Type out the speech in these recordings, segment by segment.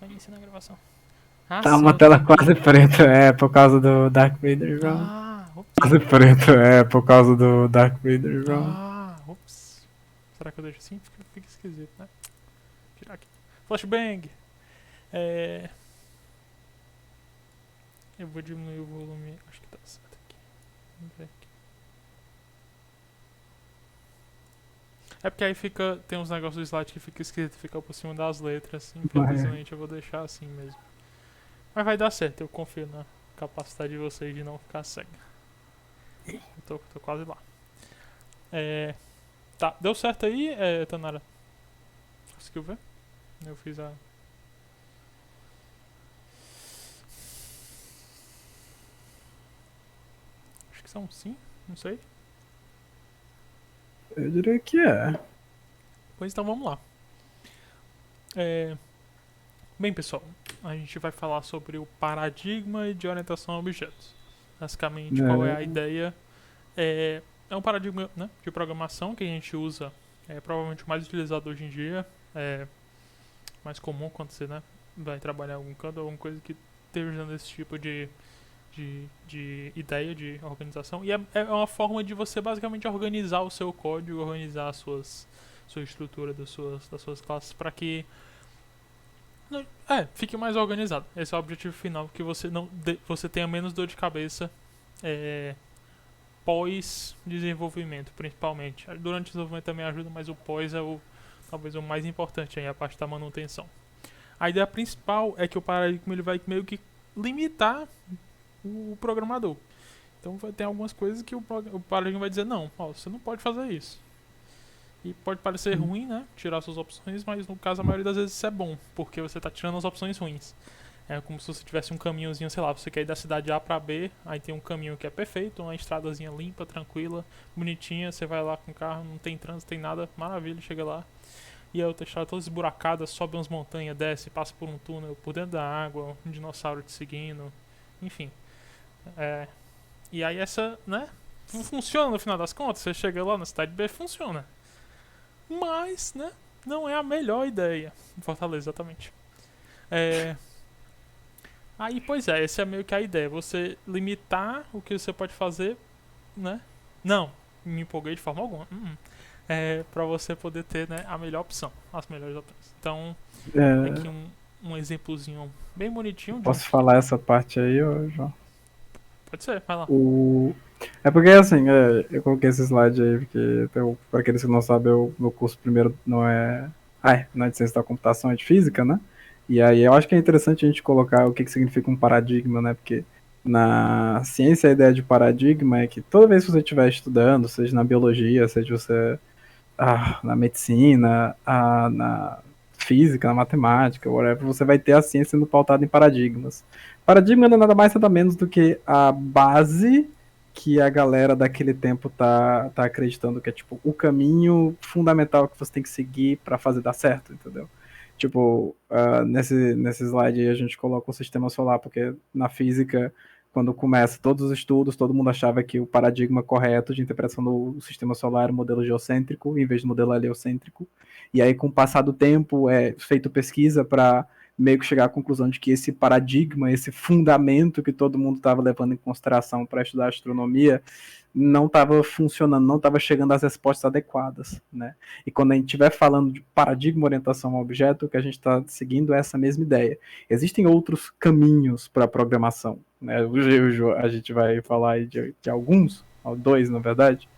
Vai iniciar a gravação. Tá Sim, uma eu tela entendi. quase preta, por causa do Darth Vader, João. Ops. Quase preto, por causa do Darth Vader, João. Ops. Será que eu deixo assim? Fica esquisito, né? Tirar aqui. Flashbang. É... Eu vou diminuir o volume. Acho que tá certo aqui. Vamos ver aqui. É porque aí fica. Tem uns negócios do slide que fica esquisito, fica por cima das letras. Mas, Infelizmente eu vou deixar assim mesmo. Mas vai dar certo, eu confio na capacidade de vocês de não ficar cega. Eu tô quase lá. É... Tá, deu certo aí, Tanara? Conseguiu ver? Eu fiz a. Acho que são sim, não sei. eu diria que é. Pois então vamos lá. É... Bem, pessoal, a gente vai falar sobre o paradigma de orientação a objetos. Basicamente, qual é a É, ideia? É um paradigma, né, de programação que a gente usa, provavelmente o mais utilizado hoje em dia, é mais comum quando você, né, vai trabalhar em algum canto, alguma coisa que esteja usando esse tipo de ideia de organização. E é uma forma de você basicamente organizar o seu código, organizar sua estrutura das suas classes para que fique mais organizado. Esse é o objetivo final, que você não você tenha menos dor de cabeça é, pós desenvolvimento, principalmente. Durante o desenvolvimento também ajuda, mas o pós é o talvez o mais importante aí, a parte da manutenção. A ideia principal é que o paradigma ele vai meio que limitar o programador. Então vai ter algumas coisas que o paradigma vai dizer não, ó, você não pode fazer isso. E pode parecer ruim, né? Tirar suas opções, mas no caso a maioria das vezes isso é bom, porque você está tirando as opções ruins. É como se você tivesse um caminhozinho, sei lá, você quer ir da cidade A pra B, aí tem um caminho que é perfeito, uma estradazinha limpa, tranquila, bonitinha, você vai lá com o carro, não tem trânsito, tem nada, maravilha, chega lá. E a outra estrada toda esburacada, sobe umas montanhas, desce, passa por um túnel, por dentro da água, um dinossauro te seguindo, enfim. É, e aí essa, né, funciona no final das contas, você chega lá na cidade B, funciona. Mas, né, não é a melhor ideia. Fortaleza, exatamente. É, aí, pois é, essa é meio que a ideia. Você limitar o que você pode fazer, né? Não, me empolguei de forma alguma. Pra você poder ter, né, a melhor opção, as melhores opções. Então, aqui é, um exemplozinho bem bonitinho de um posso que. falar essa parte aí, ô, João? Pode ser, vai lá. O... É porque, assim, eu coloquei esse slide aí, porque, para aqueles que não sabem, meu curso primeiro não é de ciência da computação, é de física, né? E aí eu acho que é interessante a gente colocar o que significa um paradigma, né? Porque na ciência a ideia de paradigma é que toda vez que você estiver estudando, seja na biologia, seja você na medicina, na física, na matemática, whatever, você vai ter a ciência sendo pautada em paradigmas. Paradigma não é nada mais nada menos do que a base que a galera daquele tempo tá acreditando que é tipo o caminho fundamental que você tem que seguir para fazer dar certo, entendeu? Tipo, nesse slide aí a gente coloca o sistema solar, porque na física, quando começa todos os estudos, todo mundo achava que o paradigma correto de interpretação do sistema solar era o modelo geocêntrico, em vez do modelo heliocêntrico. E aí, com o passar do tempo, é feito pesquisa para meio que chegar à conclusão de que esse paradigma, esse fundamento que todo mundo estava levando em consideração para estudar astronomia, não estava funcionando, não estava chegando às respostas adequadas, né? E quando a gente estiver falando de paradigma orientação a objeto, o que a gente está seguindo é essa mesma ideia. Existem outros caminhos para a programação, né? A gente vai falar aí de alguns, dois na verdade,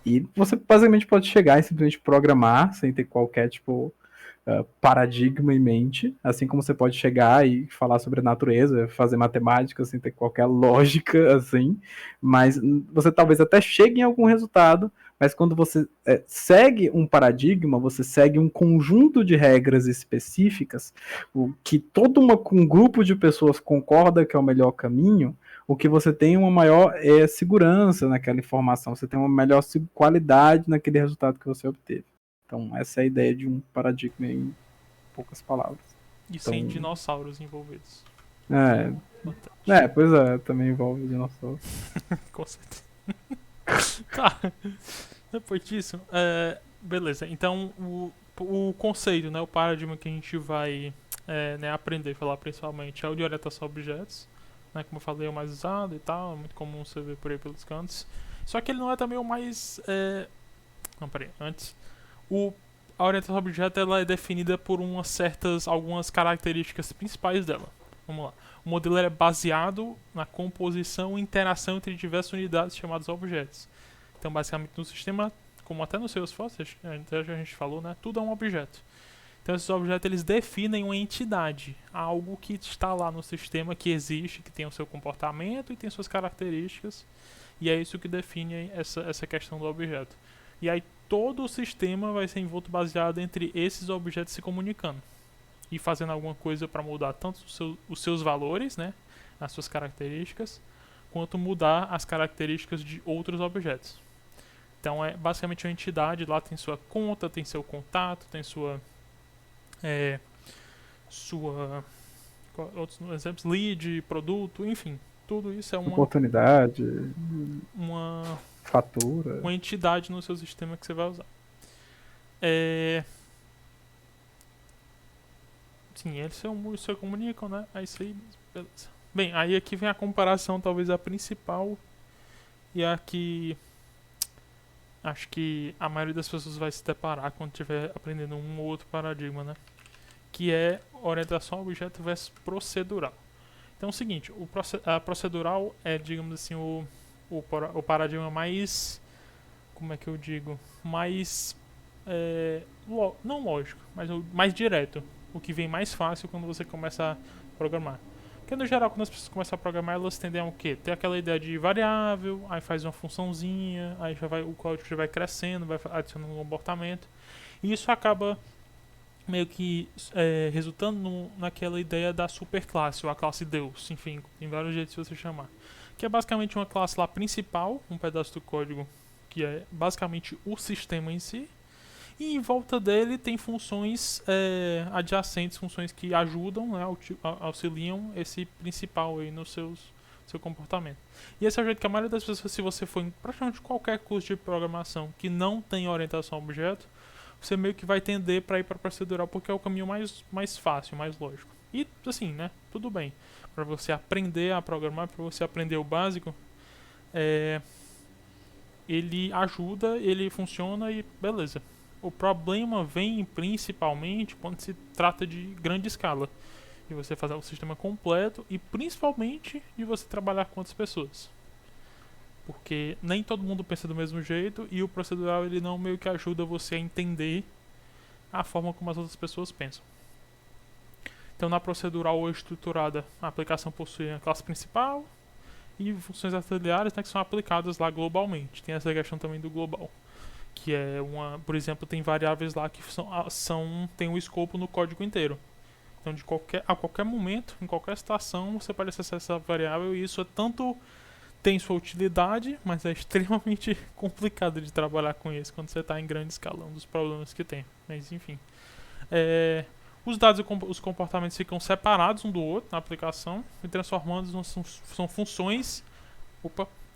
e você basicamente pode chegar e simplesmente programar sem ter qualquer tipo paradigma em mente, assim como você pode chegar e falar sobre a natureza, fazer matemática sem ter qualquer lógica, assim, mas você talvez até chegue em algum resultado, mas quando você segue um paradigma, você segue um conjunto de regras específicas, o que um grupo de pessoas concorda que é o melhor caminho, o que você tem uma maior segurança naquela informação, você tem uma melhor qualidade naquele resultado que você obteve. Então, essa é a ideia de um paradigma em poucas palavras. E sem Então, dinossauros envolvidos. é, Importante. pois é, também envolve dinossauro. Com certeza. Tá. Depois disso, beleza. Então, o conceito, né, o paradigma que a gente vai né, aprender a falar principalmente é o de orientação a objetos, né, como eu falei, é o mais usado e tal, é muito comum você ver por aí pelos cantos. Só que ele não é também o mais... Não, peraí, antes... A orientação a objeto ela é definida por algumas características principais dela. Vamos lá. O modelo é baseado na composição e interação entre diversas unidades chamadas objetos. Então, basicamente, no sistema, como até no Salesforce, a gente falou, né, tudo é um objeto. Então, esses objetos eles definem uma entidade, algo que está lá no sistema, que existe, que tem o seu comportamento e tem suas características. E é isso que define essa questão do objeto. E aí, todo o sistema vai ser envolto baseado entre esses objetos se comunicando e fazendo alguma coisa para mudar tanto os seus valores, né, as suas características, quanto mudar as características de outros objetos. Então é basicamente uma entidade, lá tem sua conta, tem seu contato, tem outros exemplos, lead, produto, enfim, tudo isso é Oportunidade, uma fatura. uma entidade no seu sistema que você vai usar. Sim, eles se comunicam, né? É isso aí, beleza. Bem, aí aqui vem a comparação, talvez a principal, e a que acho que a maioria das pessoas vai se deparar quando estiver aprendendo um ou outro paradigma, né? Que é orientação a objeto versus procedural. Então é o seguinte, a procedural é, digamos assim, o paradigma mais, como é que eu digo, mais, não lógico, mas o mais direto, o que vem mais fácil quando você começa a programar. Porque no geral, quando as pessoas começam a programar, elas tendem a o quê? Ter aquela ideia de variável, aí faz uma funçãozinha, aí o código já vai crescendo, vai adicionando um comportamento. E isso acaba meio que resultando naquela ideia da superclasse, ou a classe Deus, enfim, tem vários jeitos de você chamar. Que é basicamente uma classe lá principal, um pedaço do código que é basicamente o sistema em si, e em volta dele tem funções adjacentes, funções que ajudam, né, auxiliam esse principal aí no seu comportamento. E esse é o jeito que a maioria das pessoas, se você for em praticamente qualquer curso de programação que não tem orientação a objeto, você meio que vai tender para ir para procedural porque é o caminho mais fácil, mais lógico. E assim, né, tudo bem. Para você aprender a programar, para você aprender o básico, ele ajuda, ele funciona e beleza. O problema vem principalmente quando se trata de grande escala. De você fazer o sistema completo e principalmente de você trabalhar com outras pessoas. Porque nem todo mundo pensa do mesmo jeito e o procedural ele não meio que ajuda você a entender a forma como as outras pessoas pensam. Então na procedural ou estruturada, a aplicação possui a classe principal e funções auxiliares, né, que são aplicadas lá globalmente. Tem essa questão também do global. Que é por exemplo, tem variáveis lá que tem um escopo no código inteiro. Então a qualquer momento, em qualquer situação, você pode acessar essa variável e isso tem sua utilidade, mas é extremamente complicado de trabalhar com isso quando você está em grande escala, um dos problemas que tem. Mas enfim. Os dados e os comportamentos ficam separados um do outro na aplicação e transformando são funções.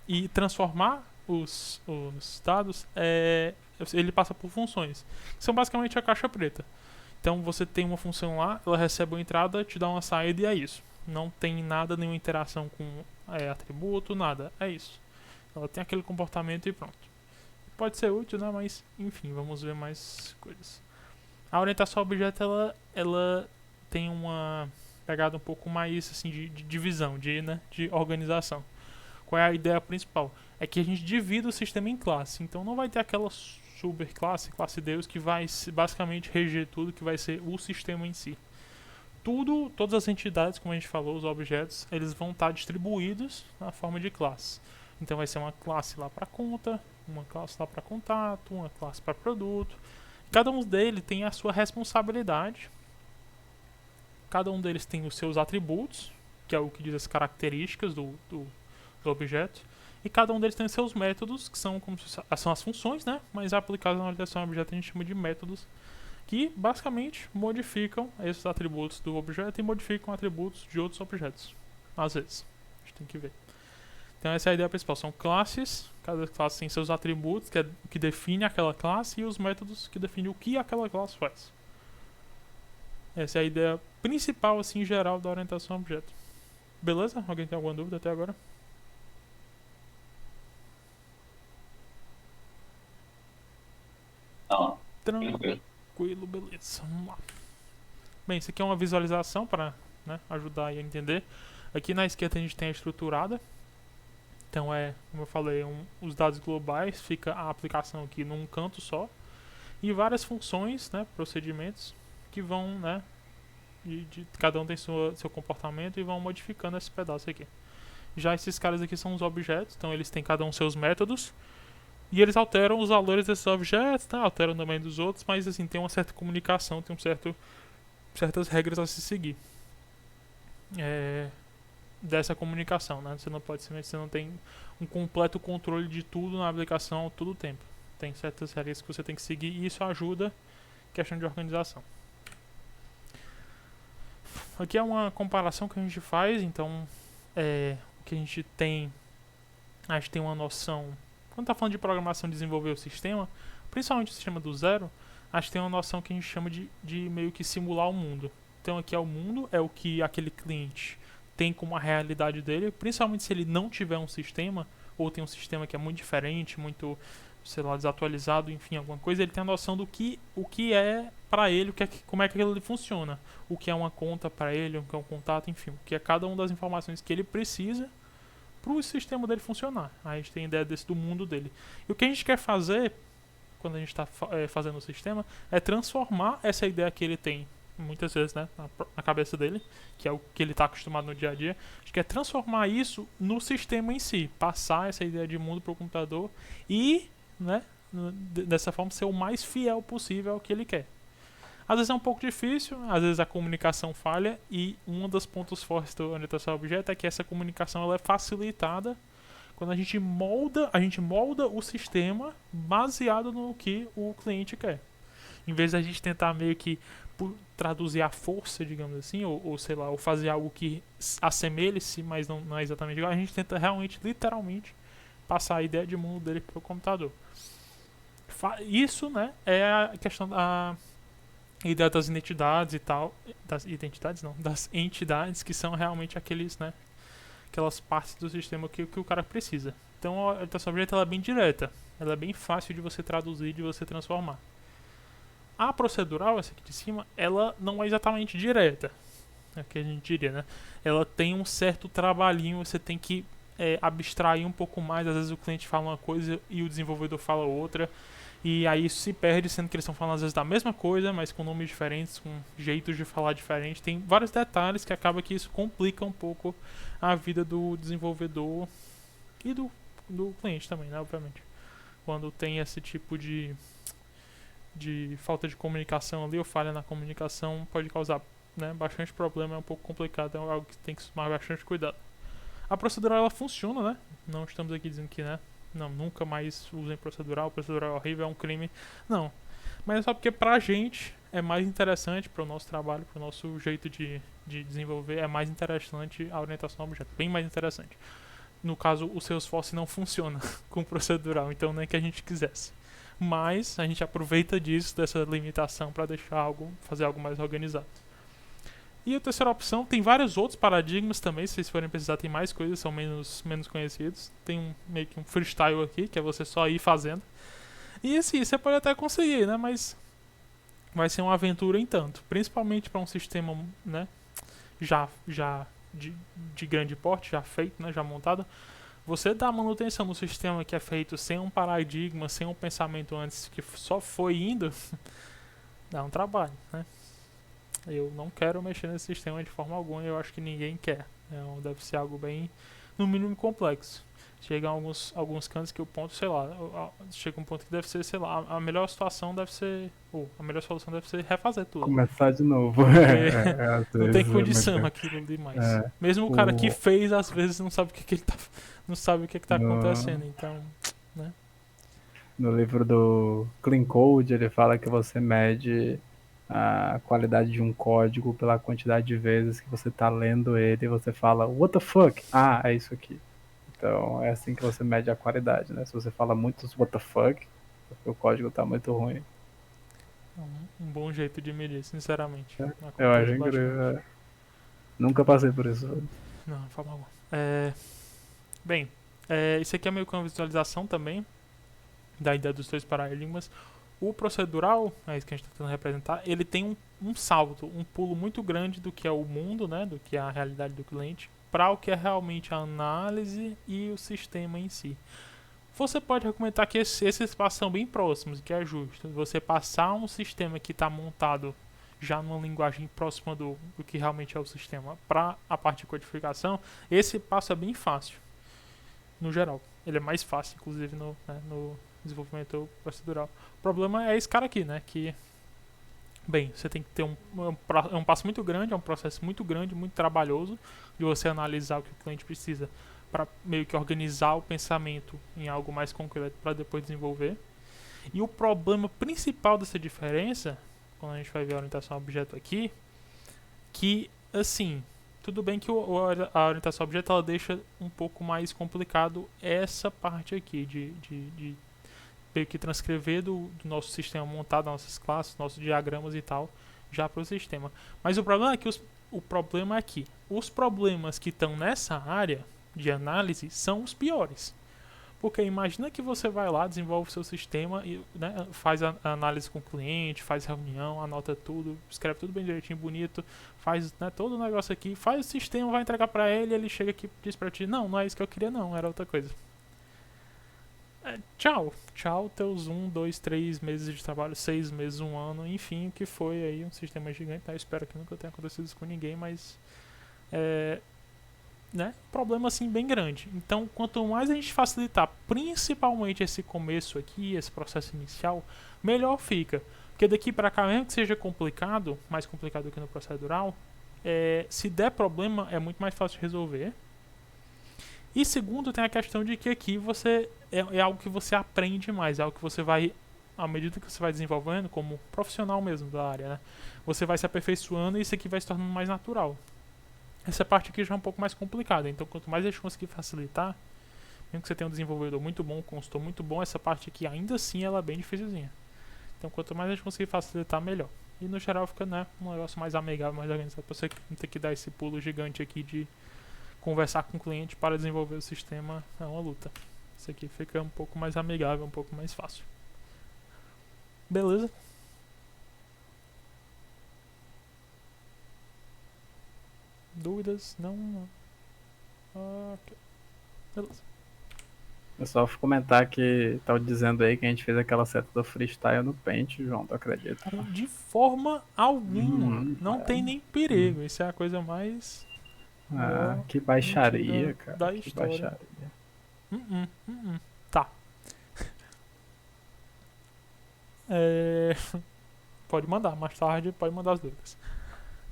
E transformar os dados, ele passa por funções, que são basicamente a caixa preta. Então você tem uma função lá, ela recebe uma entrada, te dá uma saída e é isso. Não tem nada, nenhuma interação com atributo, nada. É isso. Ela tem aquele comportamento e pronto. Pode ser útil, né? Mas enfim, vamos ver mais coisas. A orientação ao objeto ela tem uma pegada um pouco mais assim de divisão, de organização. Qual é a ideia principal? É que a gente divida o sistema em classe. Então não vai ter aquela superclasse, classe Deus, que vai basicamente reger tudo, que vai ser o sistema em si. Todas as entidades, como a gente falou, os objetos, eles vão estar distribuídos na forma de classe. Então vai ser uma classe lá para conta, uma classe lá para contato, uma classe para produto. Cada um deles tem a sua responsabilidade. Cada um deles tem os seus atributos, que é o que diz as características do objeto. E cada um deles tem seus métodos, que são as funções, né? Mas aplicados na orientação a objeto a gente chama de métodos, que basicamente modificam esses atributos do objeto e modificam atributos de outros objetos. Às vezes. A gente tem que ver. Então essa é a ideia principal. São classes, cada classe tem seus atributos, que define aquela classe, e os métodos que definem o que aquela classe faz. Essa é a ideia principal, assim, geral da orientação a objeto. Beleza? Alguém tem alguma dúvida até agora? Não, tranquilo. Tranquilo, beleza. Vamos lá. Bem, isso aqui é uma visualização para, né, ajudar aí a entender. Aqui na esquerda a gente tem a estruturada. Então como eu falei, os dados globais, fica a aplicação aqui num canto só. E várias funções, né, procedimentos, que vão, né, cada um tem seu comportamento e vão modificando esse pedaço aqui. Já esses caras aqui são os objetos, então eles têm cada um seus métodos. E eles alteram os valores desses objetos, tá? Alteram também dos outros, mas assim, tem uma certa comunicação, tem certas regras a se seguir. Dessa comunicação, né? Você não tem um completo controle de tudo na aplicação todo o tempo. Tem certas regras que você tem que seguir e isso ajuda a questão de organização. Aqui é uma comparação que a gente faz, então o que a gente tem uma noção. Quando está falando de programação, desenvolver o sistema, principalmente o sistema do zero, a gente tem uma noção que a gente chama de meio que simular o mundo. Então aqui é o mundo, é o que aquele cliente tem como a realidade dele, principalmente se ele não tiver um sistema, ou tem um sistema que é muito diferente, muito, sei lá, desatualizado, enfim, alguma coisa, ele tem a noção do que o que é para ele, como é que aquilo funciona, o que é uma conta para ele, o que é um contato, enfim, o que é cada uma das informações que ele precisa para o sistema dele funcionar. Aí a gente tem a ideia do mundo dele. E o que a gente quer fazer, quando a gente está fazendo o sistema, é transformar essa ideia que ele tem, muitas vezes, né, na cabeça dele, que é o que ele está acostumado no dia a dia. A gente quer transformar isso no sistema em si, passar essa ideia de mundo para o computador e, né, dessa forma ser o mais fiel possível ao que ele quer. Às vezes é um pouco difícil, às vezes a comunicação falha e um dos pontos fortes do orientação a objeto é que essa comunicação ela é facilitada quando a gente molda o sistema baseado no que o cliente quer. Em vez da gente tentar meio que traduzir a força, digamos assim, ou sei lá, ou fazer algo que assemelhe-se, mas não é exatamente igual, a gente tenta realmente, literalmente, passar a ideia de mundo dele para o computador. Isso, né, é a questão da ideia das identidades e tal, das entidades que são realmente aqueles, né, aquelas partes do sistema que o cara precisa. Então a orientação a objeto ela é bem direta, ela é bem fácil de você traduzir, de você transformar. A procedural, essa aqui de cima, ela não é exatamente direta, é o que a gente diria, né? Ela tem um certo trabalhinho, você tem que abstrair um pouco mais, às vezes o cliente fala uma coisa e o desenvolvedor fala outra, e aí isso se perde, sendo que eles estão falando às vezes da mesma coisa, mas com nomes diferentes, com jeitos de falar diferentes. Tem vários detalhes que acaba que isso complica um pouco a vida do desenvolvedor e do cliente também, né, obviamente. Quando tem esse tipo de falta de comunicação ali, ou falha na comunicação, pode causar, né, bastante problema, é um pouco complicado, é algo que tem que tomar bastante cuidado. A procedural ela funciona, né? Não estamos aqui dizendo que, né, não, nunca mais usem procedural é horrível, é um crime. Não. Mas é só porque pra gente é mais interessante, pro nosso trabalho, pro nosso jeito de desenvolver, é mais interessante a orientação ao objeto. Bem mais interessante. No caso, o Salesforce não funciona com procedural, então nem que a gente quisesse. Mas a gente aproveita disso, dessa limitação, para fazer algo mais organizado. E a terceira opção, tem vários outros paradigmas também, se vocês forem precisar, tem mais coisas, são menos conhecidos. Tem meio que um freestyle aqui, que é você só ir fazendo. E assim, você pode até conseguir, né, mas vai ser uma aventura em tanto. Principalmente para um sistema, né, já de grande porte, já feito, né, já montado. Você dá manutenção no sistema que é feito sem um paradigma, sem um pensamento antes, que só foi indo, dá um trabalho, né? Eu não quero mexer nesse sistema de forma alguma, eu acho que ninguém quer. Deve ser algo bem, no mínimo, complexo. Chega a alguns cantos que o ponto, sei lá, chega um ponto que deve ser, sei lá, a melhor situação deve ser, a melhor solução deve ser refazer tudo. Começar de novo. Não tem condição aquilo demais. Mesmo o cara que fez, às vezes, não sabe o que ele tá, não sabe o que tá acontecendo, então, né? No livro do Clean Code, ele fala que você mede a qualidade de um código pela quantidade de vezes que você tá lendo ele e você fala, what the fuck? Ah, é isso aqui. Então é assim que você mede a qualidade, né? Se você fala muitos what the fuck, o código tá muito ruim. Um bom jeito de medir, sinceramente. Eu acho Acontece bastante. incrível. Nunca passei por isso. Não, de forma alguma. Bem, isso aqui é meio que uma visualização também da ideia dos dois paradigmas. O procedural, é isso que a gente está tentando representar, ele tem um salto, um pulo muito grande do que é o mundo, né, do que é a realidade do cliente, para o que é realmente a análise e o sistema em si. Você pode argumentar que esses espaços são bem próximos, que é justo. Você passar um sistema que está montado já numa linguagem próxima do que realmente é o sistema para a parte de codificação, esse passo é bem fácil, no geral. Ele é mais fácil, inclusive, no desenvolvimento procedural. O problema é esse cara aqui, né? Que, bem, você tem que ter um passo muito grande, é um processo muito grande, muito trabalhoso de você analisar o que o cliente precisa para meio que organizar o pensamento em algo mais concreto para depois desenvolver. E o problema principal dessa diferença, quando a gente vai ver a orientação a objeto aqui, que, assim, tudo bem que a orientação a objeto ela deixa um pouco mais complicado essa parte aqui de meio que transcrever do nosso sistema montado, nossas classes, nossos diagramas e tal, já para o sistema. Mas o problema é que os problemas que estão nessa área de análise são os piores. Porque imagina que você vai lá, desenvolve o seu sistema, e, né, faz a análise com o cliente, faz reunião, anota tudo, escreve tudo bem direitinho, bonito, faz, né, todo o negócio aqui, faz o sistema, vai entregar para ele, ele chega aqui e diz para ti, não é isso que eu queria não, era outra coisa. Tchau. Tchau, teus 1, 2, 3 meses de trabalho, 6 meses, um ano, enfim, o que foi aí um sistema gigante. Eu espero que nunca tenha acontecido isso com ninguém, mas é, né? Problema assim bem grande. Então, quanto mais a gente facilitar, principalmente esse começo aqui, esse processo inicial, melhor fica. Porque daqui para cá, mesmo que seja complicado, mais complicado do que no procedural, se der problema é muito mais fácil de resolver. E segundo, tem a questão de que aqui você é algo que você aprende mais, é algo que você vai, à medida que você vai desenvolvendo, como profissional mesmo da área, né? Você vai se aperfeiçoando e isso aqui vai se tornando mais natural. Essa parte aqui já é um pouco mais complicada, então quanto mais a gente conseguir facilitar, mesmo que você tenha um desenvolvedor muito bom, um consultor muito bom, essa parte aqui ainda assim ela é bem dificilzinha. Então quanto mais a gente conseguir facilitar, melhor. E no geral fica, né, um negócio mais amigável, mais organizado, pra você não ter que dar esse pulo gigante aqui de conversar com o cliente para desenvolver o sistema, é uma luta. Isso aqui fica um pouco mais amigável, um pouco mais fácil. Beleza? Dúvidas? Não? Ok. Beleza. Eu só vou comentar que tava dizendo aí que a gente fez aquela seta do freestyle no Paint, João, tu acredita? De forma alguma. Não tem É. nem perigo. Isso é a coisa mais Ah, ó, que mentira baixaria, cara, da que história. baixaria. Tá. É, pode mandar, mais tarde pode mandar as dúvidas.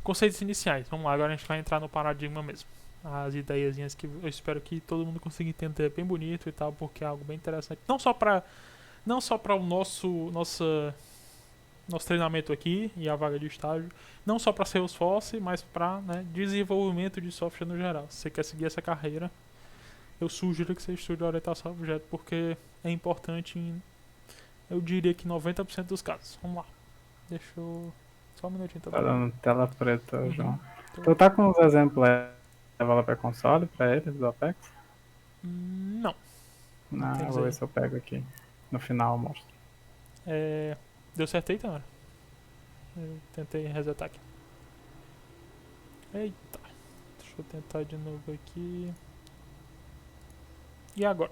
Conceitos iniciais. Vamos lá, agora a gente vai entrar no paradigma mesmo. As ideiazinhas que eu espero que todo mundo consiga entender bem bonito e tal, porque é algo bem interessante. Não só para o nosso treinamento aqui e a vaga de estágio, não só para Salesforce, mas para, né, desenvolvimento de software no geral. Se você quer seguir essa carreira, eu sugiro que você estude orientação a objeto, porque é importante em, eu diria que 90% dos casos. Vamos lá. Deixa eu... Só um minutinho, tá Tá dando? dando tela preta, Uhum. João. Tu tá com os exemplos aí, leva pra console pra eles do Apex? Não, não Não, tem eu que vou ver dizer. se eu pego aqui. No final eu mostro. Deu certo aí, então. Eu tentei resetar aqui. Eita. Deixa eu tentar de novo aqui. E agora?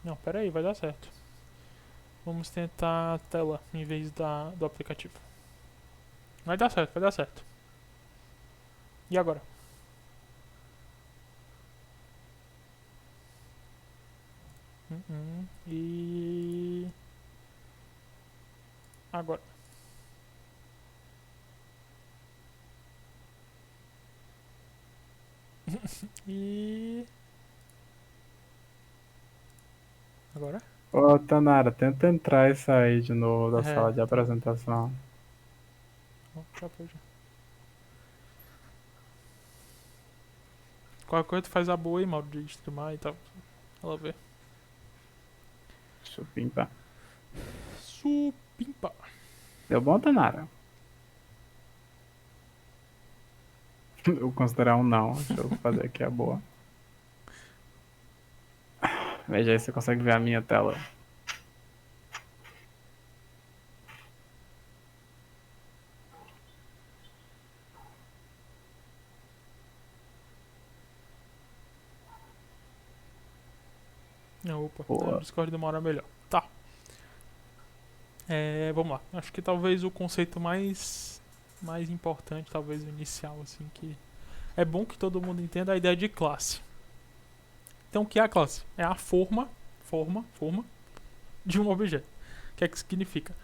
Não, pera aí, vai dar certo. Vamos tentar a tela em vez do aplicativo. Vai dar certo, vai dar certo. E agora? E... Agora. E... Agora? Ô, Tanara, tenta entrar e sair de novo da sala de Tá. apresentação. Já foi, já. Qualquer coisa tu faz a boa aí, Mauro, de streamar e tal. Ela vê. Supimpa. Supimpa. Deu bom, Tanara? Eu vou considerar um não. Deixa eu fazer aqui a boa. Veja aí se você consegue ver a minha tela. Opa, Boa. o Discord demora melhor. Tá. Vamos lá. Acho que talvez o conceito mais importante, talvez o inicial, assim, que é bom que todo mundo entenda a ideia de classe. Então, o que é a classe? É a forma de um objeto. O que é que significa?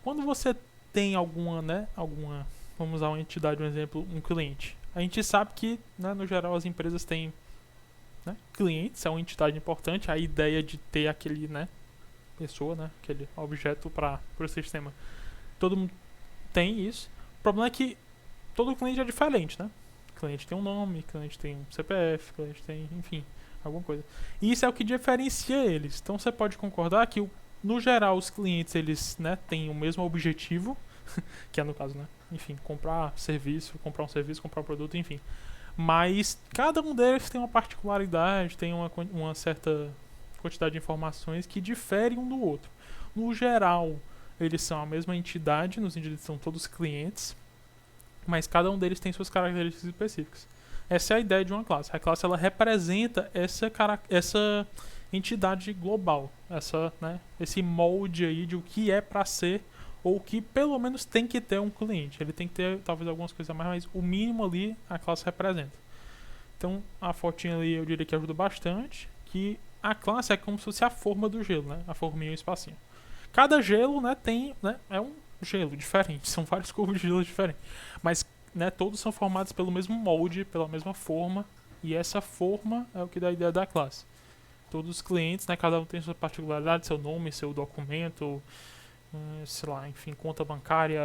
Quando você tem alguma, vamos usar uma entidade, um exemplo, um cliente. A gente sabe que, né, no geral, as empresas têm, né, clientes, é uma entidade importante. A ideia de ter aquele, né, pessoa, né, aquele objeto para o sistema. Todo mundo tem isso. O problema é que todo cliente é diferente, né? O cliente tem um nome, o cliente tem um CPF, o cliente tem, enfim, alguma coisa. E isso é o que diferencia eles. Então você pode concordar que, no geral, os clientes, eles, né, têm o mesmo objetivo, que é no caso, né, enfim, comprar um serviço, comprar um produto, enfim. Mas cada um deles tem uma particularidade, tem uma certa quantidade de informações que diferem um do outro. No geral, eles são a mesma entidade, no sentido de que são todos clientes, mas cada um deles tem suas características específicas. Essa é a ideia de uma classe. A classe, ela representa essa entidade global, né, esse molde aí de o que é para ser, ou o que pelo menos tem que ter um cliente. Ele tem que ter talvez algumas coisas a mais, mas o mínimo ali a classe representa. Então a fotinha ali eu diria que ajuda bastante, que a classe é como se fosse a forma do gelo, né, a forminha e o espacinho. Cada gelo, né, tem, né, é um gelo diferente, são vários cubos de gelo diferentes, mas, né, todos são formados pelo mesmo molde, pela mesma forma, e essa forma é o que dá a ideia da classe. Todos os clientes, né, cada um tem sua particularidade, seu nome, seu documento, sei lá, enfim, conta bancária,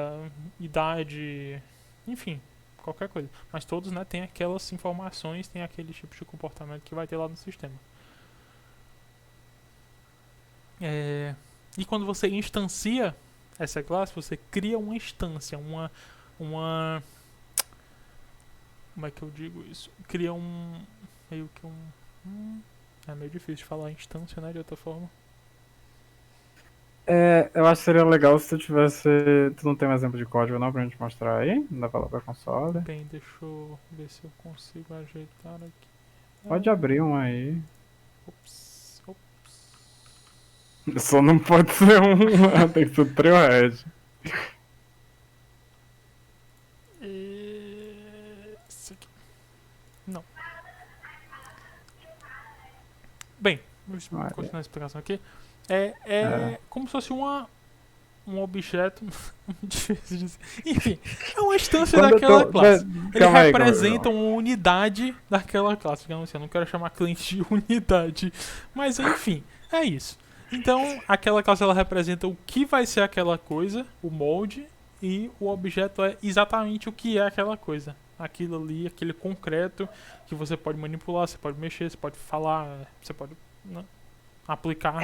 idade, enfim, qualquer coisa. Mas todos, né, têm aquelas informações, têm aquele tipo de comportamento que vai ter lá no sistema. E quando você instancia essa classe, você cria uma instância, uma como é que eu digo isso? Cria meio que é meio difícil de falar instância, né, de outra forma. Eu acho que seria legal se tu tivesse... Tu não tem um exemplo de código não pra gente mostrar aí? Não dá pra lá pra console? Bem, deixa eu ver se eu consigo ajeitar aqui. Pode abrir um aí. Ops. Só não pode ser tem que ser o Trailhead. Esse aqui. Não. Bem, vamos continuar a explicação aqui. Como se fosse um objeto. Difícil de dizer. Enfim, é uma instância daquela classe. Ele representa uma unidade daquela classe. Digamos assim, eu não quero chamar cliente de unidade. Mas enfim, é isso. Então, aquela classe, ela representa o que vai ser aquela coisa, o molde, e o objeto é exatamente o que é aquela coisa. Aquilo ali, aquele concreto que você pode manipular, você pode mexer, você pode falar, você pode, né, aplicar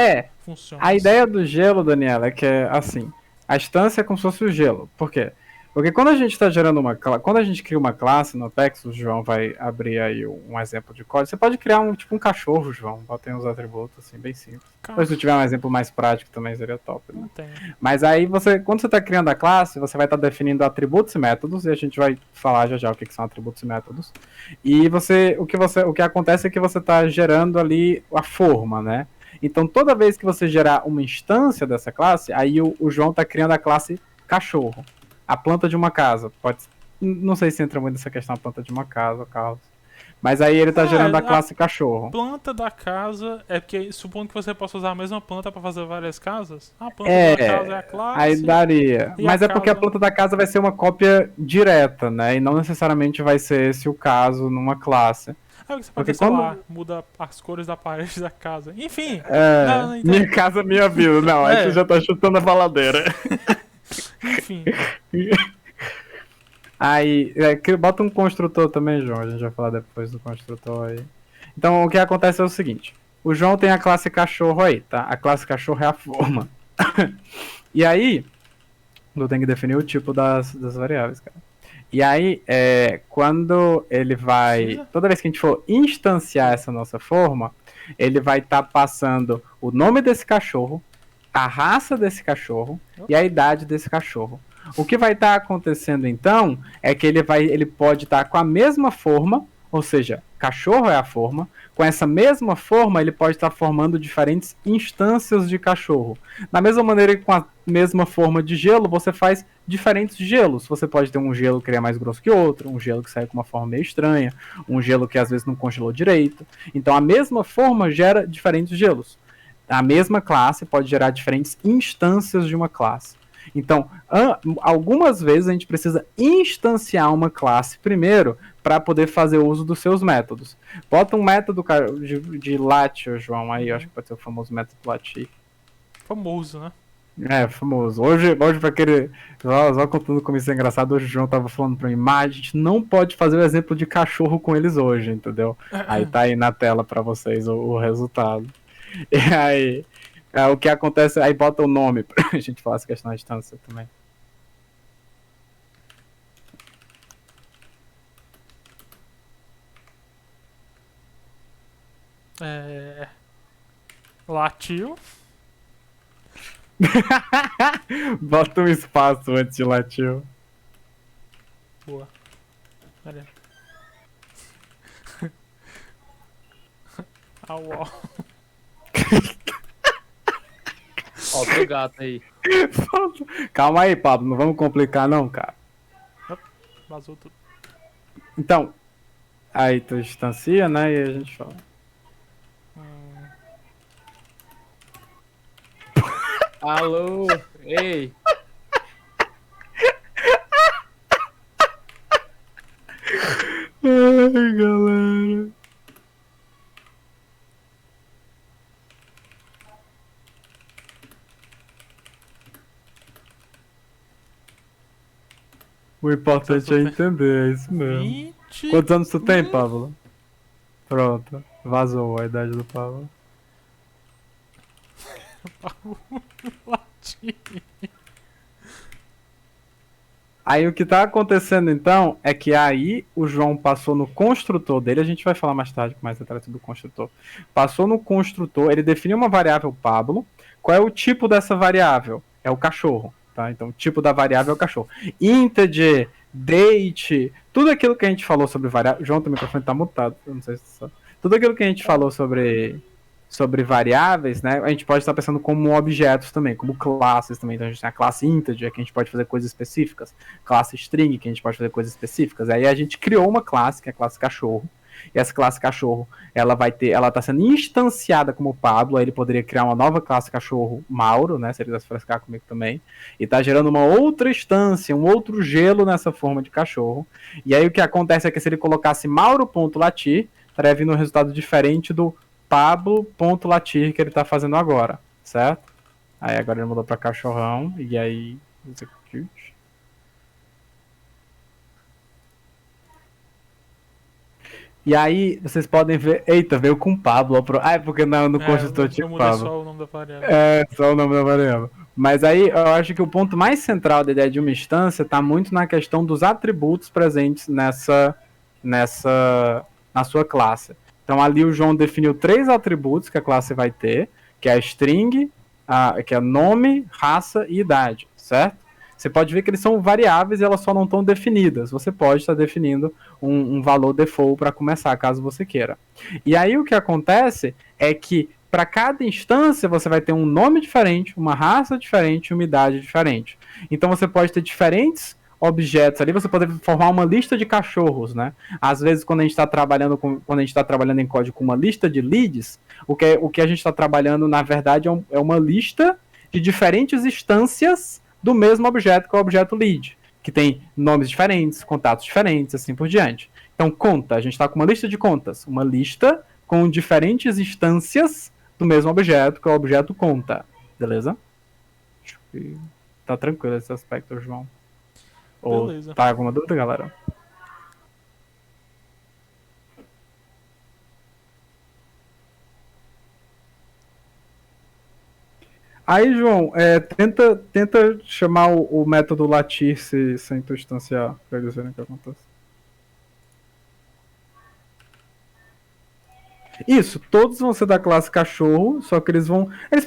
funções. A ideia do gelo, Daniela, é que é assim, a instância é como se fosse o gelo. Por quê? Porque quando a gente está gerando quando a gente cria uma classe no Apex, o João vai abrir aí um exemplo de código. Você pode criar um cachorro, João. Bota aí uns atributos assim, bem simples. Ou se tu tiver um exemplo mais prático também seria top, né? Não tem. Mas aí quando você está criando a classe, você vai estar definindo atributos e métodos, e a gente vai falar já o que são atributos e métodos. E o que acontece é que você está gerando ali a forma, né? Então toda vez que você gerar uma instância dessa classe, aí o João está criando a classe cachorro. A planta de uma casa. Não sei se entra muito nessa questão, a planta de uma casa, Carlos. Mas aí ele tá gerando a classe cachorro. Planta da casa é porque, supondo que você possa usar a mesma planta para fazer várias casas. A planta da casa é a classe. Aí daria. Mas porque a planta da casa vai ser uma cópia direta, né? E não necessariamente vai ser esse o caso numa classe. Você pode muda as cores da parede da casa. Enfim. Minha casa, minha vida. Não, aí você já tá chutando a baladeira. Enfim. Aí, bota um construtor também, João. A gente vai falar depois do construtor aí. Então, o que acontece é o seguinte. O João tem a classe cachorro aí, tá? A classe cachorro é a forma. E aí, eu tenho que definir o tipo das variáveis, cara. E aí, quando ele vai... Precisa? Toda vez que a gente for instanciar essa nossa forma, ele vai estar passando o nome desse cachorro, a raça desse cachorro e a idade desse cachorro. O que vai estar acontecendo então é que ele pode estar com a mesma forma, ou seja, cachorro é a forma, com essa mesma forma ele pode estar formando diferentes instâncias de cachorro. Da mesma maneira que com a mesma forma de gelo, você faz diferentes gelos. Você pode ter um gelo que é mais grosso que outro, um gelo que sai com uma forma meio estranha, um gelo que às vezes não congelou direito. Então a mesma forma gera diferentes gelos. A mesma classe pode gerar diferentes instâncias de uma classe. Então, algumas vezes a gente precisa instanciar uma classe primeiro para poder fazer uso dos seus métodos. Bota um método de Latio, João, aí, acho que pode ser o famoso método Lati. Famoso, né? É, famoso. Hoje para aquele. Só contando como isso é engraçado, hoje o João tava falando pra mim, mas a gente não pode fazer o exemplo de cachorro com eles hoje, entendeu? Aí tá aí na tela para vocês o resultado. E aí, o que acontece, aí bota o nome pra gente falar essa questão da distância também. Latiu. Bota um espaço antes de latir. Boa. Pera aí. Uau. Ó, o teu gato aí. Calma aí, Pablo, não vamos complicar não, cara. Vazou tudo. Então, aí tu distancia, né, e a gente fala. Alô? Ei! Ai, galera. O importante é entender, é isso mesmo. 20. Quantos anos tu tem, Pablo? Pronto, vazou a idade do Pablo. Latim. Aí o que tá acontecendo então é que aí o João passou no construtor dele, a gente vai falar mais tarde com mais detalhes do construtor. Passou no construtor, ele definiu uma variável Pablo. Qual é o tipo dessa variável? É o cachorro, tá? Então o tipo da variável é o cachorro. Integer, date, tudo aquilo que a gente falou sobre variável. João, teu microfone tá mutado, eu não sei se você sabe. Tudo aquilo que a gente falou sobre variáveis, né? A gente pode estar pensando como objetos também, como classes também. Então a gente tem a classe integer, que a gente pode fazer coisas específicas, classe string, que a gente pode fazer coisas específicas. Aí a gente criou uma classe, que é a classe cachorro. E essa classe cachorro, ela está sendo instanciada como Pablo. Aí ele poderia criar uma nova classe cachorro Mauro, né? Se ele quisesse frescar comigo também. E está gerando uma outra instância, um outro gelo nessa forma de cachorro. E aí o que acontece é que se ele colocasse Mauro.latir, estaria vindo um resultado diferente do Pablo.latir que ele tá fazendo agora, certo? Aí agora ele mudou pra cachorrão, e aí execute. E aí vocês podem ver, eita, veio com Pablo. Ah, é porque no construtor tinha Eu mudei Pablo. só o nome da variável. É, só o nome da variável. Mas aí eu acho que o ponto mais central da ideia de uma instância está muito na questão dos atributos presentes na sua classe. Então ali o João definiu 3 atributos que a classe vai ter, que é a string, que é nome, raça e idade, certo? Você pode ver que eles são variáveis e elas só não estão definidas. Você pode estar definindo um valor default para começar, caso você queira. E aí o que acontece é que para cada instância você vai ter um nome diferente, uma raça diferente, uma idade diferente. Então você pode ter diferentes objetos ali, você pode formar uma lista de cachorros, né? Às vezes quando a gente está trabalhando em código com uma lista de leads, o que a gente está trabalhando na verdade é uma lista de diferentes instâncias do mesmo objeto, que é o objeto lead, que tem nomes diferentes, contatos diferentes, assim por diante. Então conta, a gente está com uma lista de contas, uma lista com diferentes instâncias do mesmo objeto, que é o objeto conta, beleza? Acho que tá tranquilo esse aspecto, João. Ou Beleza. tá alguma dúvida, galera? Aí, João, tenta chamar o método latir sem tu instanciar, pra eles verem o que acontece. Isso, todos vão ser da classe cachorro, só que eles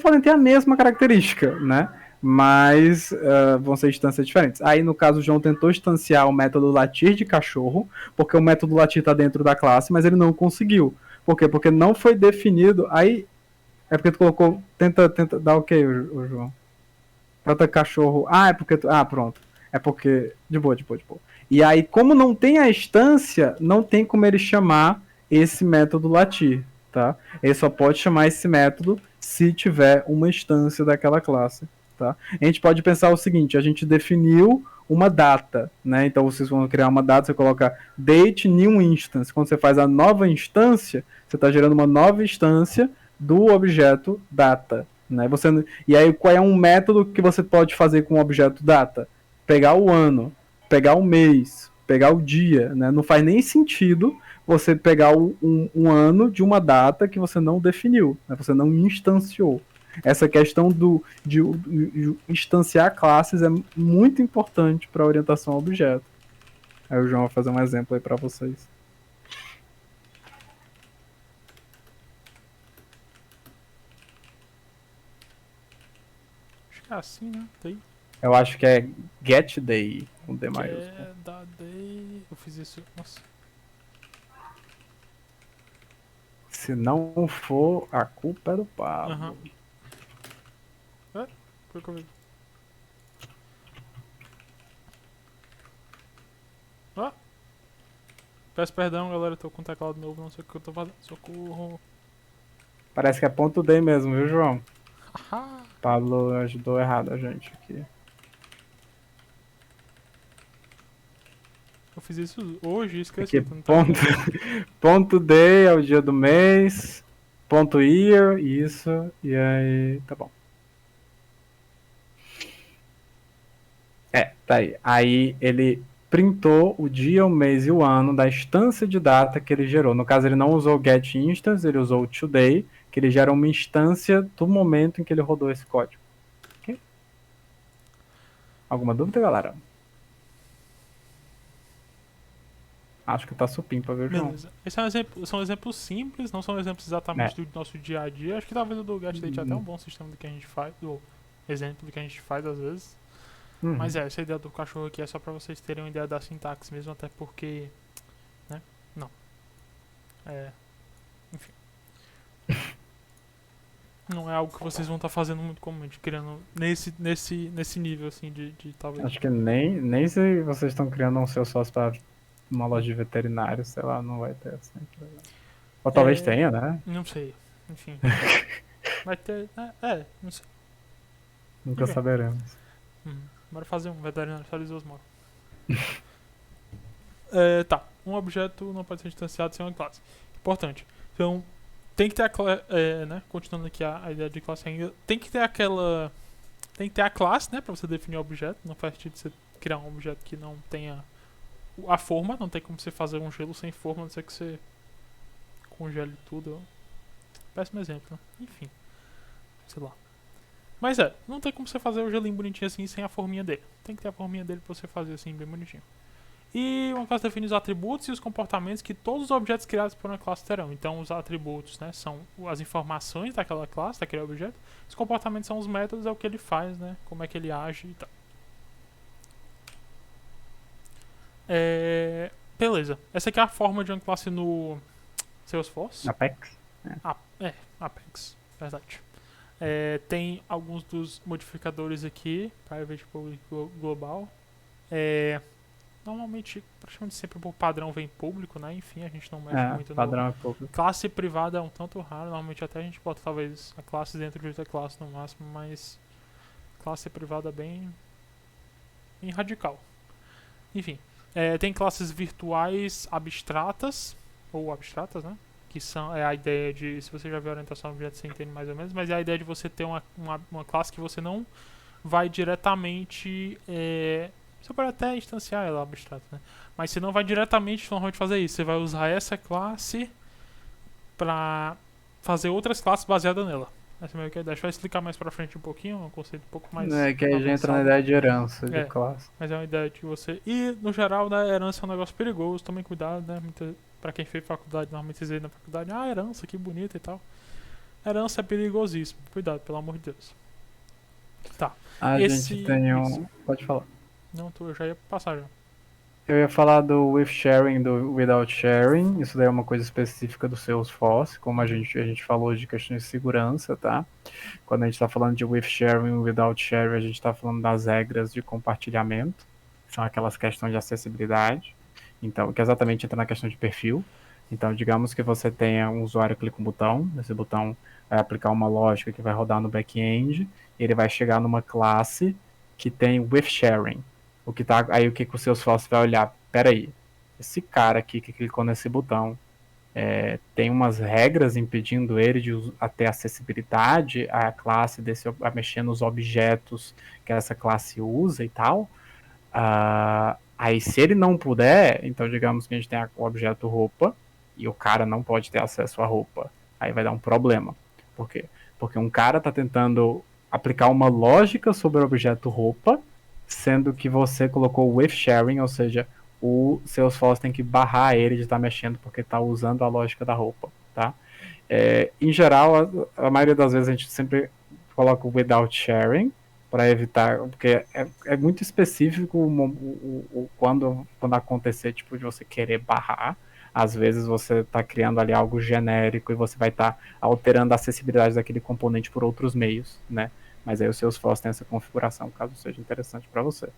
podem ter a mesma característica, né? Mas vão ser instâncias diferentes. Aí, no caso, o João tentou instanciar o método latir de cachorro, porque o método latir está dentro da classe, mas ele não conseguiu. Por quê? Porque não foi definido. Aí, é porque tu colocou. Tenta dar ok, o João. Trata cachorro. É porque. Pronto. É porque. De boa. E aí, como não tem a instância, não tem como ele chamar esse método latir, tá? Ele só pode chamar esse método se tiver uma instância daquela classe, tá? A gente pode pensar o seguinte: a gente definiu uma data, né? Então vocês vão criar uma data, você coloca date new instance. Quando você faz a nova instância, você está gerando uma nova instância do objeto data, né? E aí, qual é um método que você pode fazer com o objeto data? Pegar o ano, pegar o mês, pegar o dia, né? Não faz nem sentido você pegar um ano de uma data que você não definiu, né? Você não instanciou. Essa questão de instanciar classes é muito importante para a orientação a objeto. Aí o João vai fazer um exemplo aí para vocês. Acho que é assim, né? Tem. Eu acho que é get day com D maiúsculo. É da day. Eu fiz isso. Nossa. Se não for, a culpa é do Pablo. Aham. Foi o que eu vi. Peço perdão, galera. Tô com o teclado novo. Não sei o que eu tô fazendo. Socorro. Parece que é ponto D mesmo, viu, João? Haha. Pablo ajudou errado a gente aqui. Eu fiz isso hoje e esqueci. Aqui, Tu não tá ponto, ponto D é o dia do mês. Ponto year, isso. E aí, tá bom. Tá aí. Aí ele printou o dia, o mês e o ano da instância de data que ele gerou. No caso, ele não usou o get instance, ele usou o today, que ele gera uma instância do momento em que ele rodou esse código. Okay? Alguma dúvida, galera? Acho que tá supimpa, viu, João? Beleza. Esse é um exemplo, são exemplos simples, não são exemplos exatamente do nosso dia a dia. Acho que talvez o do GetDate é até um bom sistema do que a gente faz, do exemplo do que a gente faz às vezes. Uhum. Mas essa ideia do cachorro aqui é só pra vocês terem uma ideia da sintaxe mesmo, até porque. Né? Não. Enfim. Não é algo que vocês vão estar fazendo muito comumente, criando nesse nível assim de talvez. Acho que nem se vocês estão criando um seu sócio para uma loja de veterinário, sei lá, não vai ter assim. Ou talvez tenha, né? Não sei. Enfim. Vai ter. Não sei. Nunca saberemos. Bora fazer um veterinário só eles moram. Tá. Um objeto não pode ser instanciado sem uma classe. Importante. Então, tem que ter né? Continuando aqui a ideia de classe ainda. Tem que ter aquela. Tem que ter a classe, né? Pra você definir o objeto. Não faz sentido você criar um objeto que não tenha a forma. Não tem como você fazer um gelo sem forma, a não ser que você congele tudo. Péssimo exemplo, né? Enfim. Sei lá. Mas não tem como você fazer o gelinho bonitinho assim sem a forminha dele. Tem que ter a forminha dele pra você fazer assim bem bonitinho. E uma classe define os atributos e os comportamentos que todos os objetos criados por uma classe terão. Então os atributos, né, são as informações daquela classe, daquele objeto. Os comportamentos são os métodos, é o que ele faz, né, como é que ele age e tal. Beleza. Essa aqui é a forma de uma classe no Salesforce. Apex? Apex, verdade. Tem alguns dos modificadores aqui, private, public, global. Normalmente, praticamente sempre por padrão vem público, né? Enfim, a gente não mexe muito padrão no... é público. Classe privada é um tanto raro, normalmente até a gente bota talvez a classe dentro de outra classe no máximo, mas classe privada é bem radical. Enfim, tem classes virtuais abstratas, ou abstratas, né? Que são a ideia de, se você já viu a orientação a objeto, você entende mais ou menos, mas é a ideia de você ter uma classe que você não vai diretamente Você pode até instanciar ela abstrata, né? Mas você não vai diretamente normalmente fazer isso. Você vai usar essa classe pra fazer outras classes baseadas nela. Essa é meio que a ideia. A gente vai explicar mais pra frente um pouquinho, é um conceito um pouco mais É que aí já entra na avançado. ideia de herança de É. classe. Mas é uma ideia de você... E, no geral, né, herança é um negócio perigoso. Tomem cuidado, né? Pra quem fez faculdade, normalmente vocês veem na faculdade, herança, que bonita e tal. Herança é perigosíssimo. Cuidado, pelo amor de Deus. Tá. A gente tem um. isso. Pode falar. Não, eu já ia passar já. Eu ia falar do with sharing, do without sharing. Isso daí é uma coisa específica do Salesforce, como a gente falou de questões de segurança, tá? Quando a gente está falando de with sharing e without sharing, a gente está falando das regras de compartilhamento, são aquelas questões de acessibilidade. Então, que exatamente entra na questão de perfil. Então, digamos que você tenha um usuário que clica um botão, esse botão vai aplicar uma lógica que vai rodar no back-end, e ele vai chegar numa classe que tem with sharing. Aí o que o Salesforce vai olhar? Peraí, esse cara aqui que clicou nesse botão tem umas regras impedindo ele de ter acessibilidade à classe a mexer nos objetos que essa classe usa e tal. Aí se ele não puder, então digamos que a gente tem o objeto roupa e o cara não pode ter acesso à roupa. Aí vai dar um problema. Por quê? Porque um cara está tentando aplicar uma lógica sobre o objeto roupa, sendo que você colocou with sharing, ou seja, o Salesforce tem que barrar ele de estar mexendo porque está usando a lógica da roupa, tá? Em geral, a maioria das vezes a gente sempre coloca o without sharing para evitar, porque é muito específico quando acontecer, tipo, de você querer barrar. Às vezes você está criando ali algo genérico e você vai estar alterando a acessibilidade daquele componente por outros meios, né? Mas aí o Salesforce tem essa configuração, caso seja interessante para você.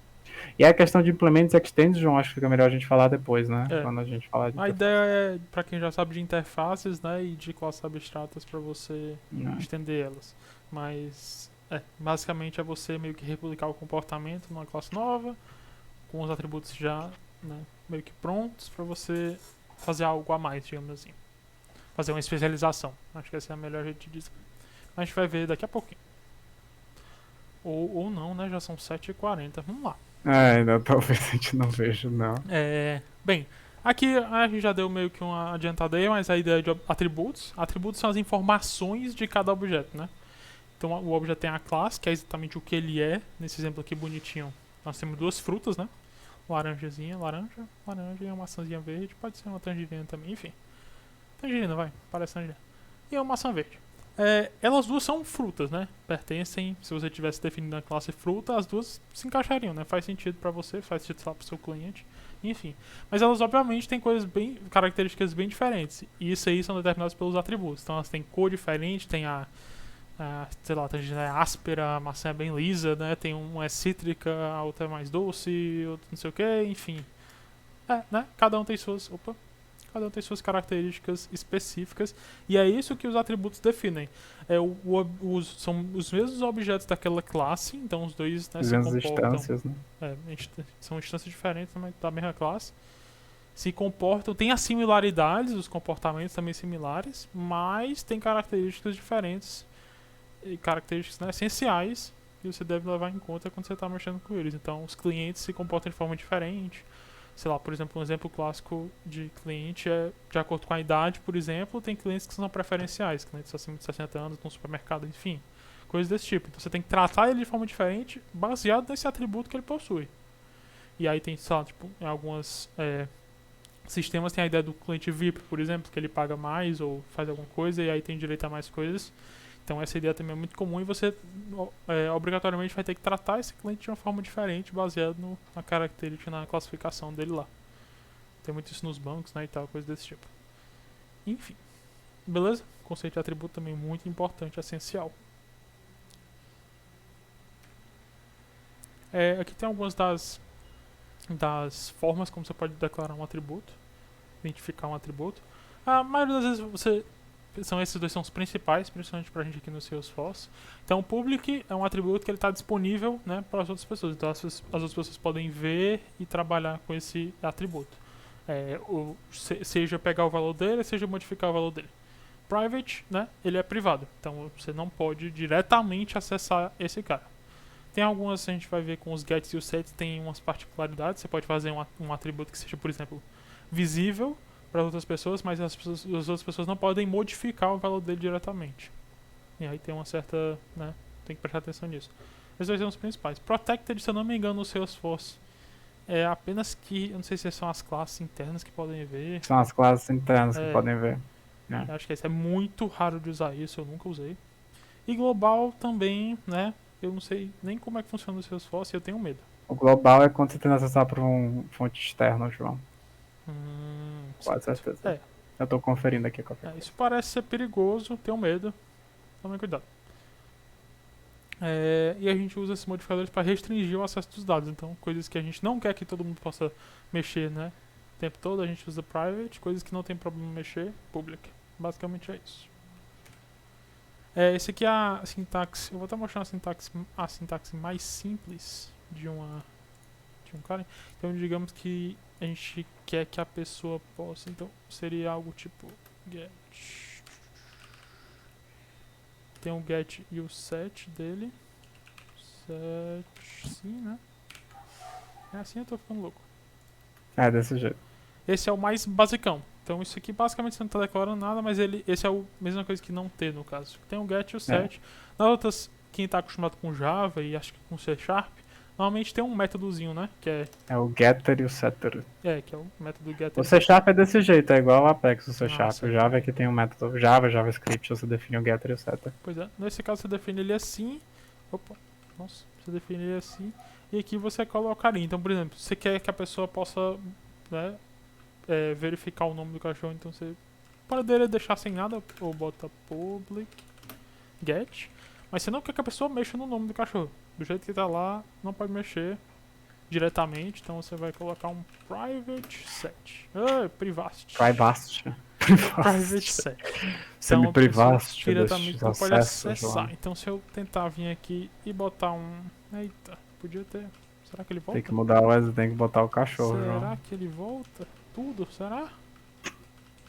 E a questão de implementos e extends, João, acho que fica melhor a gente falar depois, né? Quando a gente falar de A ideia é, pra quem já sabe de interfaces, né, e de classes abstratas pra você estender elas. Mas, basicamente é você meio que replicar o comportamento numa classe nova, com os atributos já, né, meio que prontos pra você fazer algo a mais, digamos assim. Fazer uma especialização. Acho que essa é a melhor jeito de dizer. Mas a gente vai ver daqui a pouquinho. Ou não, né? Já são 7h40. Vamos lá. Ainda talvez a gente não veja, não. Bem, aqui a gente já deu meio que uma adiantada aí, mas a ideia de atributos. Atributos são as informações de cada objeto, né? Então o objeto tem a classe, que é exatamente o que ele é. Nesse exemplo aqui bonitinho, nós temos duas frutas, né? Laranjazinha, laranja e uma maçãzinha verde. Pode ser uma tangerina também, enfim. Tangerina, vai, parece tangerina. E uma maçã verde. Elas duas são frutas, né? Pertencem, se você tivesse definido a classe fruta, as duas se encaixariam, né? Faz sentido pra você, faz sentido lá pro seu cliente, enfim. Mas elas obviamente têm características bem diferentes. E isso aí são determinadas pelos atributos. Então elas têm cor diferente, tem sei lá, a tangerina é áspera, a maçã é bem lisa, né? Tem uma é cítrica, a outra é mais doce, outra não sei o que, enfim. Né? Cada um tem suas características específicas e é isso que os atributos definem. São os mesmos objetos daquela classe, então os dois, né, se comportam. Instâncias, né? São instâncias diferentes da mesma classe. Se comportam, tem as similaridades, os comportamentos também similares, mas tem características diferentes e características, né, essenciais que você deve levar em conta quando você está mexendo com eles. Então, os clientes se comportam de forma diferente. Sei lá, por exemplo, um exemplo clássico de cliente é, de acordo com a idade, por exemplo, tem clientes que são preferenciais, clientes acima de 60 anos no supermercado, enfim, coisas desse tipo. Então você tem que tratar ele de forma diferente, baseado nesse atributo que ele possui. E aí tem, sei lá, tipo, em alguns sistemas tem a ideia do cliente VIP, por exemplo, que ele paga mais ou faz alguma coisa e aí tem direito a mais coisas. Então essa ideia também é muito comum e você obrigatoriamente vai ter que tratar esse cliente de uma forma diferente, baseado na característica, na classificação dele lá. Tem muito isso nos bancos, né, e tal, coisa desse tipo. Enfim, beleza? O conceito de atributo também é muito importante, essencial. Aqui tem algumas das formas como você pode declarar um atributo, identificar um atributo. A maioria das vezes esses dois são os principais, principalmente pra gente aqui no Salesforce. Então o public é um atributo que ele está disponível, né, para as outras pessoas. Então as outras pessoas podem ver e trabalhar com esse atributo. Seja pegar o valor dele, seja modificar o valor dele. Private, né, ele é privado. Então você não pode diretamente acessar esse cara. Tem algumas, a gente vai ver com os gets e os sets, tem umas particularidades. Você pode fazer um atributo que seja, por exemplo, visível para outras pessoas, mas as outras pessoas não podem modificar o valor dele diretamente. E aí tem uma certa, né, tem que prestar atenção nisso. Esses dois são os principais. Protected, se eu não me engano, no Salesforce é apenas que, eu não sei se são as classes internas que podem ver. São as classes internas que É. podem ver. Eu acho que esse é muito raro de usar isso, eu nunca usei. E global também, né? Eu não sei nem como é que funciona o Salesforce e eu tenho medo. O global é quando você tem que acessar por um fonte externa, João. Quase Certo. certeza. É. Eu tô conferindo aqui qualquer coisa. Isso parece ser perigoso, tenho medo. Tomem cuidado. E a gente usa esses modificadores para restringir o acesso dos dados. Então, coisas que a gente não quer que todo mundo possa mexer, né? O tempo todo a gente usa private, coisas que não tem problema mexer, public. Basicamente é isso. Esse aqui é a sintaxe. Eu vou até mostrar a sintaxe mais simples de um cara. Então, digamos que a gente quer que a pessoa possa. Então, seria algo tipo get. Tem o get e o set dele. Set, sim, né? É assim, eu tô ficando louco. É, desse jeito. Esse é o mais basicão. Então isso aqui basicamente você não tá declarando nada, mas esse é a mesma coisa que não ter no caso. Tem o get e o set. Nas outras, quem tá acostumado com Java e acho que com C Sharp, normalmente tem um métodozinho, né? Que é o getter e o setter. que é o método getter. O C Sharp é desse jeito, é igual ao Apex, o C Sharp. certo. O Java é que tem um método Java, JavaScript, você define o getter e o setter. Pois é, nesse caso você define ele assim. Opa, nossa, você define ele assim. E aqui você colocaria. Então, por exemplo, você quer que a pessoa possa, né, verificar o nome do cachorro, então você poderia deixar sem nada ou bota public get, mas você não quer que a pessoa mexa no nome do cachorro. Do jeito que tá lá, não pode mexer diretamente, então você vai colocar um private set. Privacy. Private set. Então a pessoa diretamente não pode acessar. Então se eu tentar vir aqui e botar um... Eita, podia ter... Será que ele volta? Tem que mudar o tem que botar o cachorro, Será João. que ele volta? Tudo? Será?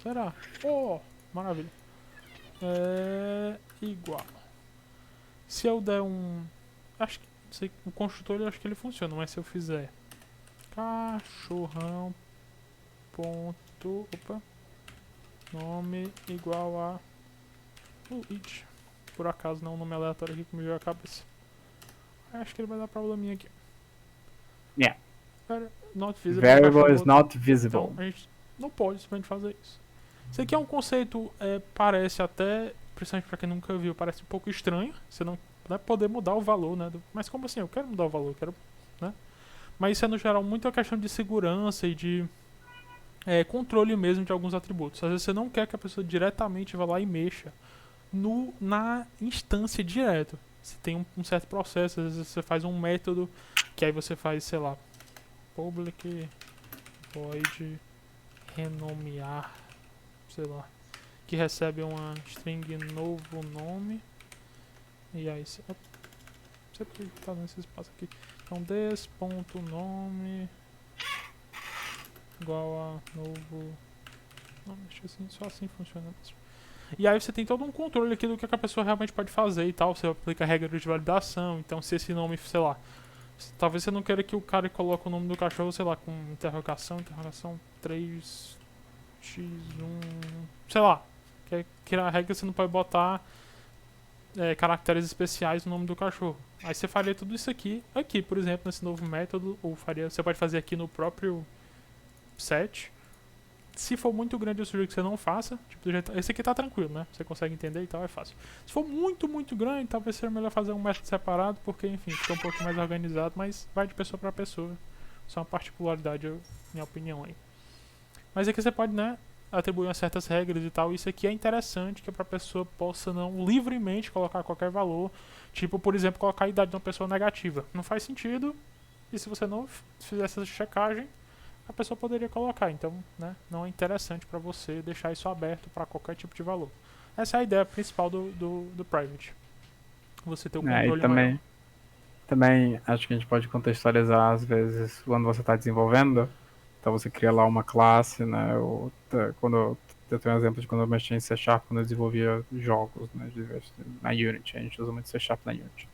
Será? Oh, maravilha. Igual. Se eu der um... Acho que... Sei, o construtor eu acho que ele funciona, mas se eu fizer... Cachorrão... Ponto... Opa. Nome igual a... Luigi. Por acaso não é um nome aleatório aqui que me veio a cabeça. Acho que ele vai dar probleminha aqui. Yeah. Not visible. Variable is not visible. Então a gente não pode simplesmente fazer isso. Isso aqui é um conceito, parece até, principalmente pra quem nunca viu, parece um pouco estranho. Você não vai poder mudar o valor, né? Mas como assim? Eu quero mudar o valor, eu quero, né? Mas isso é no geral muito a questão de segurança e de controle mesmo de alguns atributos. Às vezes você não quer que a pessoa diretamente vá lá e mexa na instância direto. Você tem um certo processo, às vezes você faz um método que aí você faz, sei lá, public void renomear, sei lá, que recebe uma string novo nome e aí você tá nesse espaço aqui. Então des.nome igual a novo nome, acho que assim, só assim funciona mesmo. E aí você tem todo um controle aqui do que a pessoa realmente pode fazer e tal. Você aplica regras de validação. Então se esse nome, sei lá, talvez você não queira que o cara coloque o nome do cachorro, sei lá, com interrogação 3x1, sei lá. Que a regra você não pode botar caracteres especiais no nome do cachorro. Aí você faria tudo isso aqui, por exemplo, nesse novo método, ou você pode fazer aqui no próprio set. Se for muito grande, eu sugiro que você não faça. Tipo, esse aqui tá tranquilo, né? Você consegue entender e tal, é fácil. Se for muito, muito grande, talvez seja melhor fazer um método separado, porque, enfim, fica um pouco mais organizado, mas vai de pessoa para pessoa. Isso é uma particularidade, minha opinião aí. Mas aqui você pode, né, atribuir certas regras e tal. Isso aqui é interessante, que é pra pessoa possa não livremente colocar qualquer valor. Tipo, por exemplo, colocar a idade de uma pessoa negativa. Não faz sentido. E se você não fizer essa checagem, a pessoa poderia colocar. Então, né, não é interessante para você deixar isso aberto para qualquer tipo de valor. Essa é a ideia principal do private. Você ter o controle maior. Também acho que a gente pode contextualizar, às vezes, quando você está desenvolvendo. Então você cria lá uma classe, né? Eu tenho um exemplo de quando eu mexia em C Sharp, quando eu desenvolvia jogos, né, na Unity. A gente usa muito C Sharp na Unity.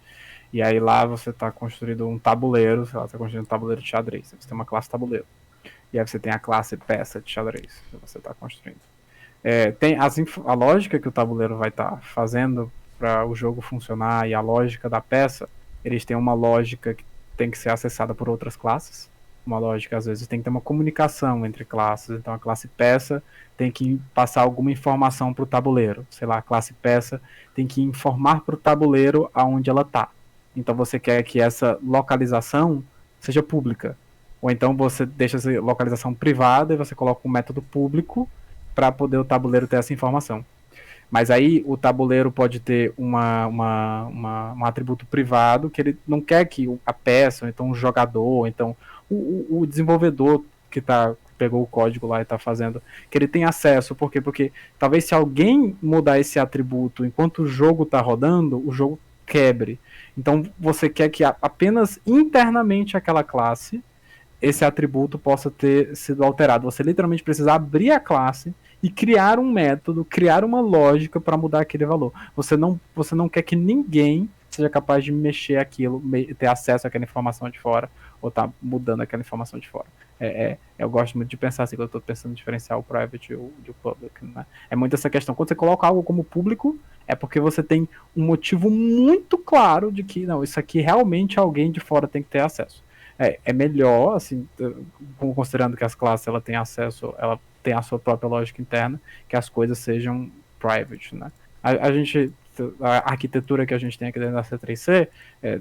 E aí lá você está construindo um tabuleiro, sei lá, você está construindo um tabuleiro de xadrez. Você tem uma classe tabuleiro. E aí você tem a classe peça de xadrez que você está construindo. Tem a lógica que o tabuleiro vai estar fazendo para o jogo funcionar e a lógica da peça, eles têm uma lógica que tem que ser acessada por outras classes. Uma lógica, às vezes, tem que ter uma comunicação entre classes. Então, a classe peça tem que passar alguma informação para o tabuleiro. Sei lá, a classe peça tem que informar para o tabuleiro aonde ela está. Então, você quer que essa localização seja pública. Ou então você deixa essa localização privada e você coloca um método público para poder o tabuleiro ter essa informação. Mas aí o tabuleiro pode ter um atributo privado que ele não quer que a peça, ou então o jogador, ou então o desenvolvedor que pegou o código lá e está fazendo, que ele tenha acesso. Por quê? Porque talvez se alguém mudar esse atributo enquanto o jogo está rodando, o jogo quebre. Então você quer que apenas internamente aquela classe esse atributo possa ter sido alterado. Você literalmente precisa abrir a classe e criar um método, criar uma lógica para mudar aquele valor. Você não quer que ninguém seja capaz de mexer aquilo, ter acesso àquela informação de fora, ou tá mudando aquela informação de fora. Eu gosto muito de pensar assim, quando eu estou pensando em diferenciar o private e o public. Né? É muito essa questão. Quando você coloca algo como público, é porque você tem um motivo muito claro de que, não, isso aqui realmente alguém de fora tem que ter acesso. É melhor, assim, considerando que as classes ela tem acesso, ela tem a sua própria lógica interna, que as coisas sejam private, né? A arquitetura que a gente tem aqui dentro da C3C,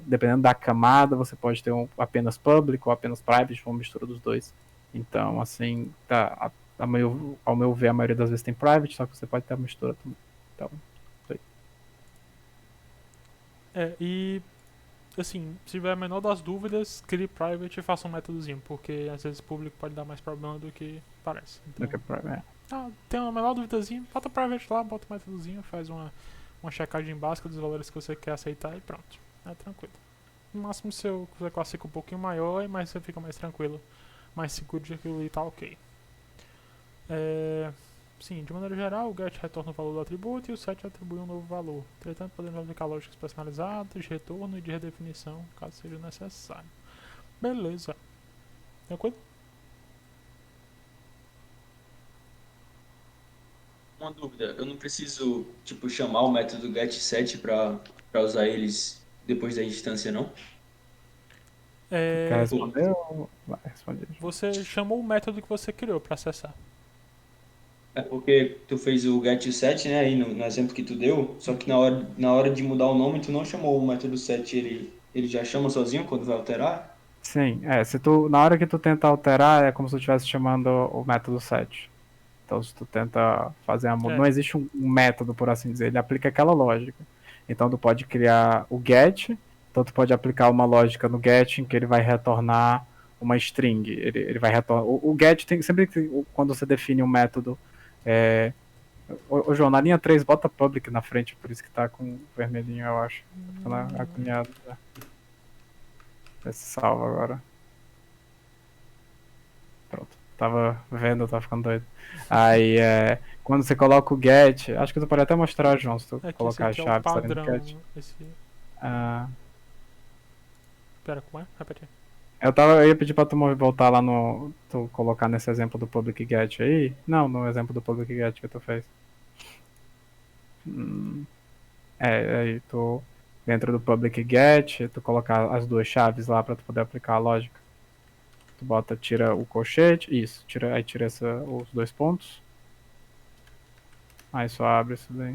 dependendo da camada, você pode ter apenas public ou apenas private, uma mistura dos dois. Então, assim, ao meu ver, a maioria das vezes tem private, só que você pode ter a mistura também. Então, E assim, se tiver a menor das dúvidas, crie private e faça um métodozinho, porque às vezes público pode dar mais problema do que parece. Então, tem uma menor duvidazinha, bota private lá, bota um métodozinho, faz uma checagem básica dos valores que você quer aceitar e pronto. É tranquilo. No máximo você classifica um pouquinho maior, mas você fica mais tranquilo, mais seguro de que aquilo ali tá ok. Sim, de maneira geral, o get retorna o valor do atributo e o set atribui um novo valor. Entretanto, podemos aplicar lógicas personalizadas de retorno e de redefinição, caso seja necessário. Beleza. Tranquilo? Uma dúvida, eu não preciso, tipo, chamar o método getSet para usar eles depois da instância, não? Quer responder ou vai responder? Você chamou o método que você criou para acessar. É porque tu fez o getSet, né, aí no exemplo que tu deu, só que na hora de mudar o nome, tu não chamou o método set, ele já chama sozinho quando vai alterar? Sim, na hora que tu tenta alterar, é como se tu estivesse chamando o método set. Então, se tu tenta fazer não existe um método, por assim dizer, ele aplica aquela lógica. Então, tu pode criar o get, então tu pode aplicar uma lógica no get em que ele vai retornar uma string. Ele vai retornar. O get tem sempre quando você define um método. João, na linha 3, bota public na frente, por isso que tá com vermelhinho, eu acho. Tá acunhado. Vê se salva agora. Pronto. Tava vendo, tava ficando doido. Aí, quando você coloca o get, acho que tu pode até mostrar, João, se tu colocar as chaves ali no get. Pera, como é? Repete. Eu ia pedir pra tu voltar lá tu colocar nesse exemplo do public get aí. Não, no exemplo do public get que tu fez. Aí tu dentro do public get, tu colocar as duas chaves lá pra tu poder aplicar a lógica. Tu tira o colchete, isso, aí tira os dois pontos. Aí só abre isso daí.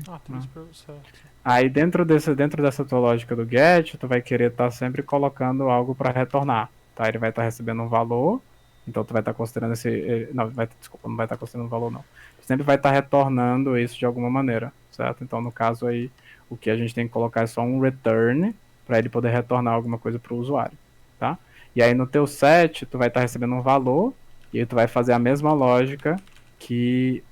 Certo. Aí dentro dessa tua lógica do get, tu vai querer estar sempre colocando algo para retornar. Tá? Ele vai estar recebendo um valor, então tu vai estar considerando desculpa, não vai estar considerando um valor não. Tu sempre vai estar retornando isso de alguma maneira, certo? Então no caso aí, o que a gente tem que colocar é só um return, para ele poder retornar alguma coisa para o usuário, tá? E aí no teu set, tu vai estar recebendo um valor, e aí tu vai fazer a mesma lógica que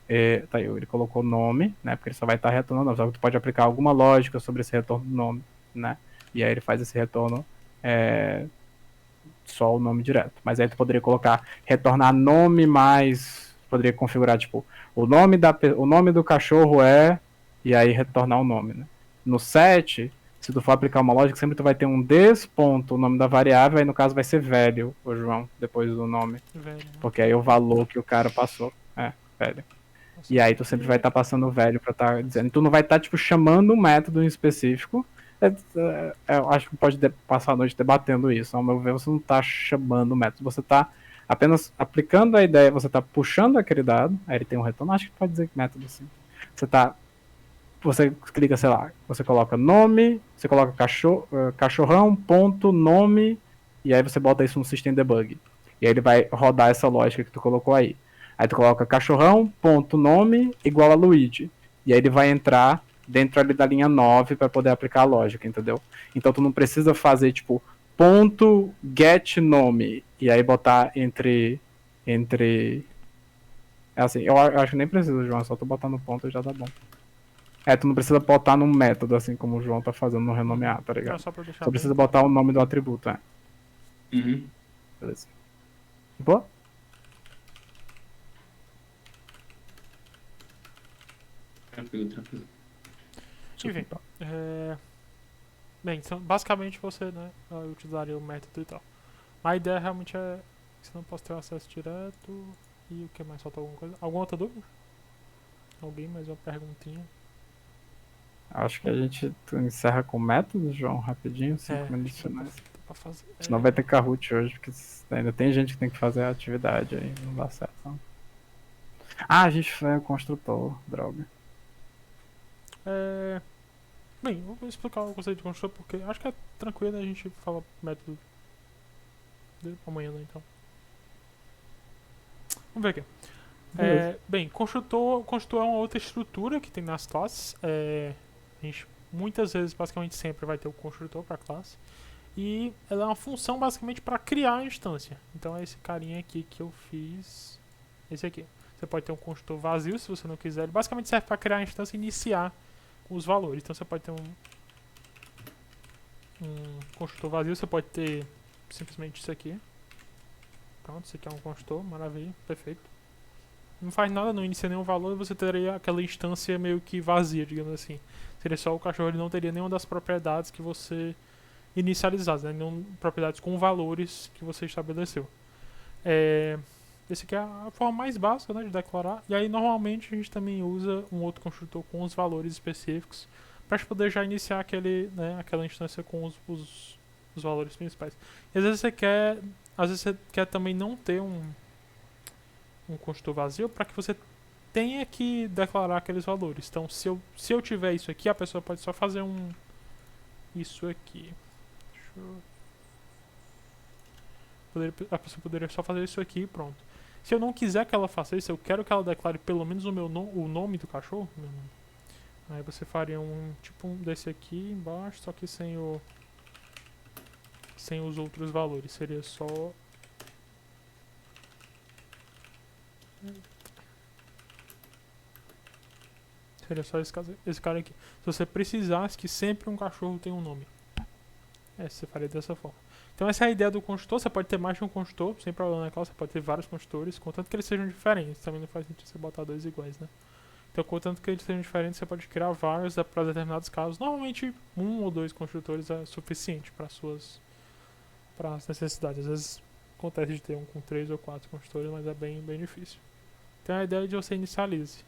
tá aí, ele colocou nome, né? Porque ele só vai estar retornando, só que tu pode aplicar alguma lógica sobre esse retorno do nome, né? E aí ele faz esse retorno só o nome direto. Mas aí tu poderia colocar retornar nome mais, poderia configurar tipo o nome do cachorro e aí retornar o nome, né? No set Se tu for aplicar uma lógica, sempre tu vai ter um this ponto, o nome da variável, aí no caso vai ser velho, o João, depois do nome. Velho, né? Porque aí é o valor que o cara passou. É, velho. E aí tu sempre vai estar passando o velho pra estar dizendo. Tu não vai estar, tipo, chamando um método em específico. Eu acho que pode passar a noite debatendo isso. Ao meu ver, você não tá chamando o método. Você tá apenas aplicando a ideia, você tá puxando aquele dado. Aí ele tem um retorno. Acho que pode dizer método assim. Você clica, sei lá, você coloca nome, você coloca cachorrão, ponto, nome, e aí você bota isso no System Debug. E aí ele vai rodar essa lógica que tu colocou aí. Aí tu coloca cachorrão, ponto, nome, igual a Luigi. E aí ele vai entrar dentro ali da linha 9 para poder aplicar a lógica, entendeu? Então tu não precisa fazer, tipo, ponto, get nome, e aí botar entre... É assim, eu acho que nem precisa, João, só tu botar no ponto e já dá bom. Tu não precisa botar num método, assim como o João tá fazendo no renomear, tá Então, ligado? só pra deixar Só precisa bem botar o nome do atributo, Uhum. Beleza. Boa? Tranquilo, tranquilo. Enfim, bem, então, basicamente você, né, utilizaria o método e tal. A ideia realmente é que você não possa ter acesso direto. E o que mais? Falta alguma coisa? Alguma outra dúvida? Alguém? Mais uma perguntinha? Acho que a gente encerra com métodos, João, rapidinho, 5 minutos acho que finais. dá pra fazer. Senão vai ter Kahoot hoje, porque ainda tem gente que tem que fazer a atividade aí, não dá certo não. Ah, a gente foi o construtor, droga. Bem, eu vou explicar o conceito de construtor porque acho que é tranquilo, a gente fala método amanhã, né, então. Vamos ver aqui. Bem, construtor é uma outra estrutura que tem nas classes. A gente muitas vezes, basicamente sempre, vai ter o construtor para a classe. E ela é uma função basicamente para criar a instância. Então é esse carinha aqui que eu fiz. Esse aqui. Você pode ter um construtor vazio se você não quiser. Ele basicamente serve para criar a instância e iniciar os valores. Então você pode ter um construtor vazio. Você pode ter simplesmente isso aqui. Pronto, isso aqui é um construtor. Maravilha, perfeito. Não faz nada, não inicia nenhum valor, você teria aquela instância meio que vazia, digamos assim. Seria só o cachorro, ele não teria nenhuma das propriedades que você inicializasse, né? Nenhuma propriedades com valores que você estabeleceu. Esse aqui é a forma mais básica, né, de declarar. E aí normalmente a gente também usa um outro construtor com os valores específicos para poder já iniciar aquela instância com os valores principais. E às vezes você quer também não ter um construtor vazio para que você tenha que declarar aqueles valores. Então, se eu tiver isso aqui, a pessoa pode só fazer isso aqui. A pessoa poderia só fazer isso aqui e pronto. Se eu não quiser que ela faça isso, eu quero que ela declare pelo menos o nome do cachorro. Aí você faria tipo um desse aqui embaixo, só que sem os outros valores. Seria só esse cara aqui. Se você precisasse que sempre um cachorro tenha um nome. Você faria dessa forma. Então essa é a ideia do construtor. Você pode ter mais de um construtor, sem problema na classe. Você pode ter vários construtores, contanto que eles sejam diferentes. Também não faz sentido você botar dois iguais, né? Então, contanto que eles sejam diferentes, você pode criar vários para determinados casos. Normalmente, 1 ou 2 construtores é suficiente para as necessidades. Às vezes acontece de ter um com 3 ou 4 construtores, mas é bem difícil. Então a ideia é de você inicialize.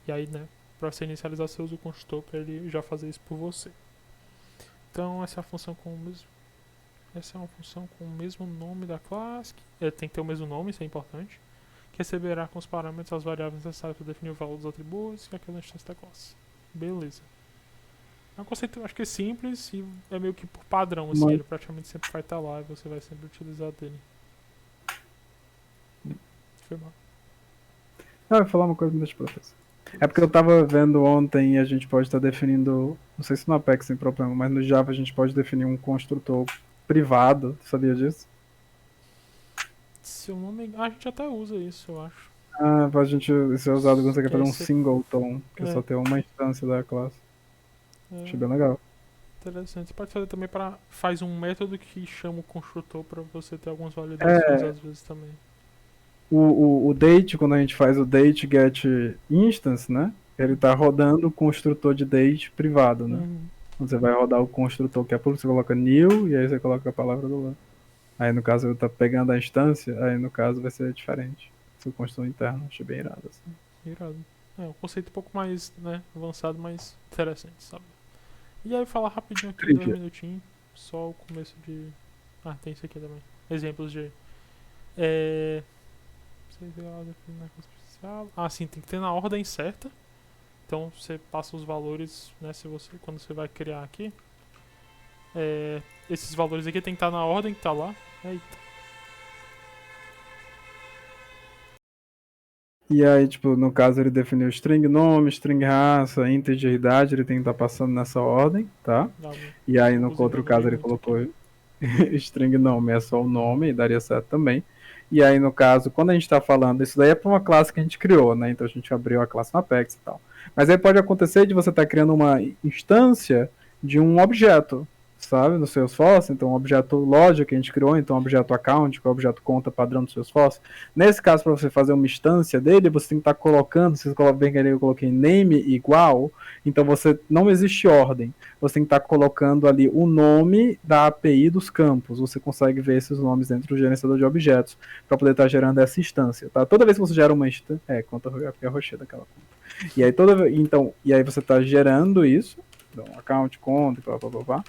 E aí, né, para você inicializar, você usa o construtor para ele já fazer isso por você. Então essa é uma função com o mesmo nome da classe. Tem que ter o mesmo nome, isso é importante. Que receberá com os parâmetros as variáveis necessárias para definir o valor dos atributos e aquela instância da classe. Beleza. É um conceito, acho que é simples e é meio que por padrão, assim. Ele praticamente sempre vai estar lá e você vai sempre utilizar dele. Foi mal. Não, eu ia falar uma coisa, deixa pra vocês. É porque eu tava vendo ontem e a gente pode estar definindo, não sei se no Apex tem problema, mas no Java a gente pode definir um construtor privado, sabia disso? Se eu não me engano, a gente até usa isso, eu acho. Pra gente ser usado quando você quer fazer um Esse- singleton, que só tem uma instância da classe. Achei bem legal. Interessante. Você pode fazer também faz um método que chama o construtor para você ter algumas validações às vezes também. O date, quando a gente faz o date get instance, né? Ele tá rodando o construtor de date privado, né? Você vai rodar o construtor que é público, você coloca new e aí você coloca a palavra do lado. Aí no caso tá pegando a instância, aí no caso vai ser diferente. Se o construtor interno, achei bem irado assim. Irado. É um conceito um pouco mais, né, avançado, mas interessante, sabe? E aí falar rapidinho aqui, 2 Trivia. minutinhos, só o começo de... Ah, tem isso aqui também. Exemplos de... É... Ah, sim, tem que ter na ordem certa. Então você passa os valores, né, se você, quando você vai criar aqui. Esses valores aqui tem que estar na ordem que tá lá. Eita. E aí, tipo, no caso ele definiu string nome, string raça, integer idade, ele tem que estar passando nessa ordem, tá? Dá E aí no Inclusive, eu outro não li caso ele muito colocou aqui. string nome é só o nome, e daria certo também. E aí no caso, quando a gente está falando, isso daí é para uma classe que a gente criou, né? Então a gente abriu a classe no Apex e tal. Mas aí pode acontecer de você estar criando uma instância de um objeto, sabe, no Salesforce. Então um objeto loja que a gente criou, então um objeto account, que é o objeto conta padrão do Salesforce. Nesse caso, para você fazer uma instância dele, você tem que estar colocando, vocês bem que eu coloquei name igual, então você não existe ordem. Você tem que estar colocando ali o nome da API dos campos. Você consegue ver esses nomes dentro do gerenciador de objetos para poder estar gerando essa instância, tá? Toda vez que você gera uma instância, conta a rocher daquela conta. E aí e aí você está gerando isso, então account, conta, blá blá blá blá.